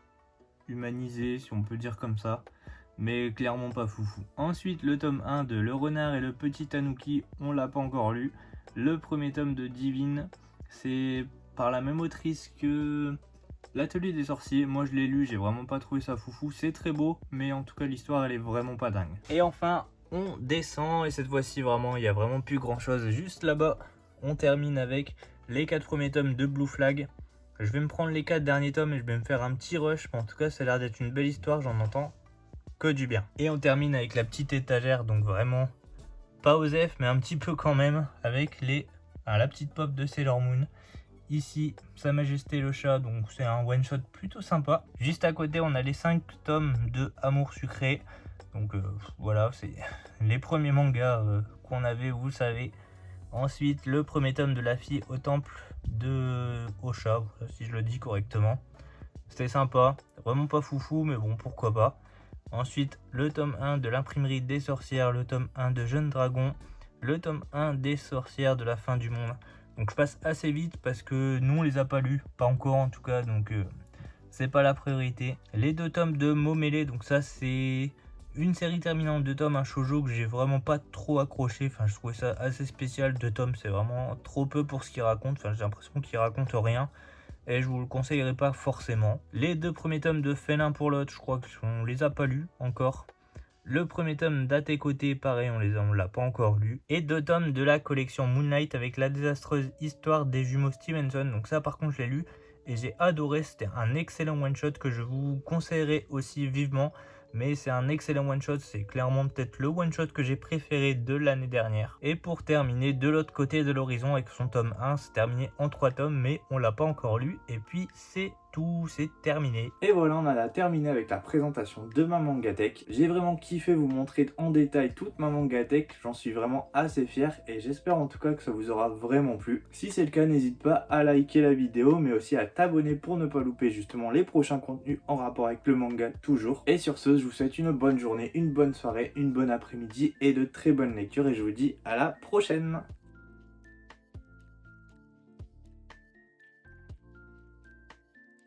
humanisés, si on peut dire comme ça. Mais clairement pas foufou. Ensuite, le tome 1 de Le Renard et le Petit Tanuki, on l'a pas encore lu. Le premier tome de Divine, c'est par la même autrice que L'Atelier des Sorciers. Moi je l'ai lu, j'ai vraiment pas trouvé ça foufou. C'est très beau, mais en tout cas l'histoire elle est vraiment pas dingue. Et enfin, on descend et cette fois-ci vraiment, il y a vraiment plus grand chose. Juste là-bas, on termine avec les 4 premiers tomes de Blue Flag. Je vais me prendre les 4 derniers tomes et je vais me faire un petit rush. Mais en tout cas, ça a l'air d'être une belle histoire, j'en entends que du bien. Et on termine avec la petite étagère, donc vraiment pas OSEF, mais un petit peu quand même, avec la petite pop de Sailor Moon. Ici, Sa Majesté le Chat, donc c'est un one shot plutôt sympa. Juste à côté, on a les 5 tomes de Amour Sucré. Donc voilà, c'est les premiers mangas qu'on avait, vous le savez. Ensuite, le premier tome de La Fille au Temple de Ocha, si je le dis correctement. C'était sympa, vraiment pas foufou, mais bon, pourquoi pas. Ensuite, le tome 1 de l'Imprimerie des Sorcières, le tome 1 de Jeune Dragon, le tome 1 des Sorcières de la Fin du Monde. Donc je passe assez vite parce que nous on les a pas lus, pas encore en tout cas, donc c'est pas la priorité. Les 2 tomes de Momele, donc ça c'est une série terminée en 2 tomes, un shoujo que j'ai vraiment pas trop accroché. Enfin, je trouvais ça assez spécial. 2 tomes, c'est vraiment trop peu pour ce qu'il raconte. Enfin, j'ai l'impression qu'il raconte rien. Et je vous le conseillerais pas forcément. Les 2 premiers tomes de Félin pour l'autre, je crois qu'on les a pas lus encore. Le premier tome d'À tes côtés, pareil, on l'a pas encore lu. Et 2 tomes de la collection Moonlight avec la désastreuse histoire des jumeaux Stevenson. Donc ça, par contre, je l'ai lu et j'ai adoré. C'était un excellent one-shot que je vous conseillerais aussi vivement. Mais c'est un excellent one-shot, c'est clairement peut-être le one-shot que j'ai préféré de l'année dernière. Et pour terminer, de l'autre côté de l'horizon avec son tome 1, c'est terminé en 3 tomes, mais on l'a pas encore lu. Et puis c'est tout, c'est terminé. Et voilà, on en a terminé avec la présentation de ma Mangatech. J'ai vraiment kiffé vous montrer en détail toute ma Mangatech, j'en suis vraiment assez fier et j'espère en tout cas que ça vous aura vraiment plu. Si c'est le cas, n'hésite pas à liker la vidéo, mais aussi à t'abonner pour ne pas louper justement les prochains contenus en rapport avec le manga toujours. Et sur ce, je vous souhaite une bonne journée, une bonne soirée, une bonne après-midi et de très bonnes lectures et je vous dis à la prochaine.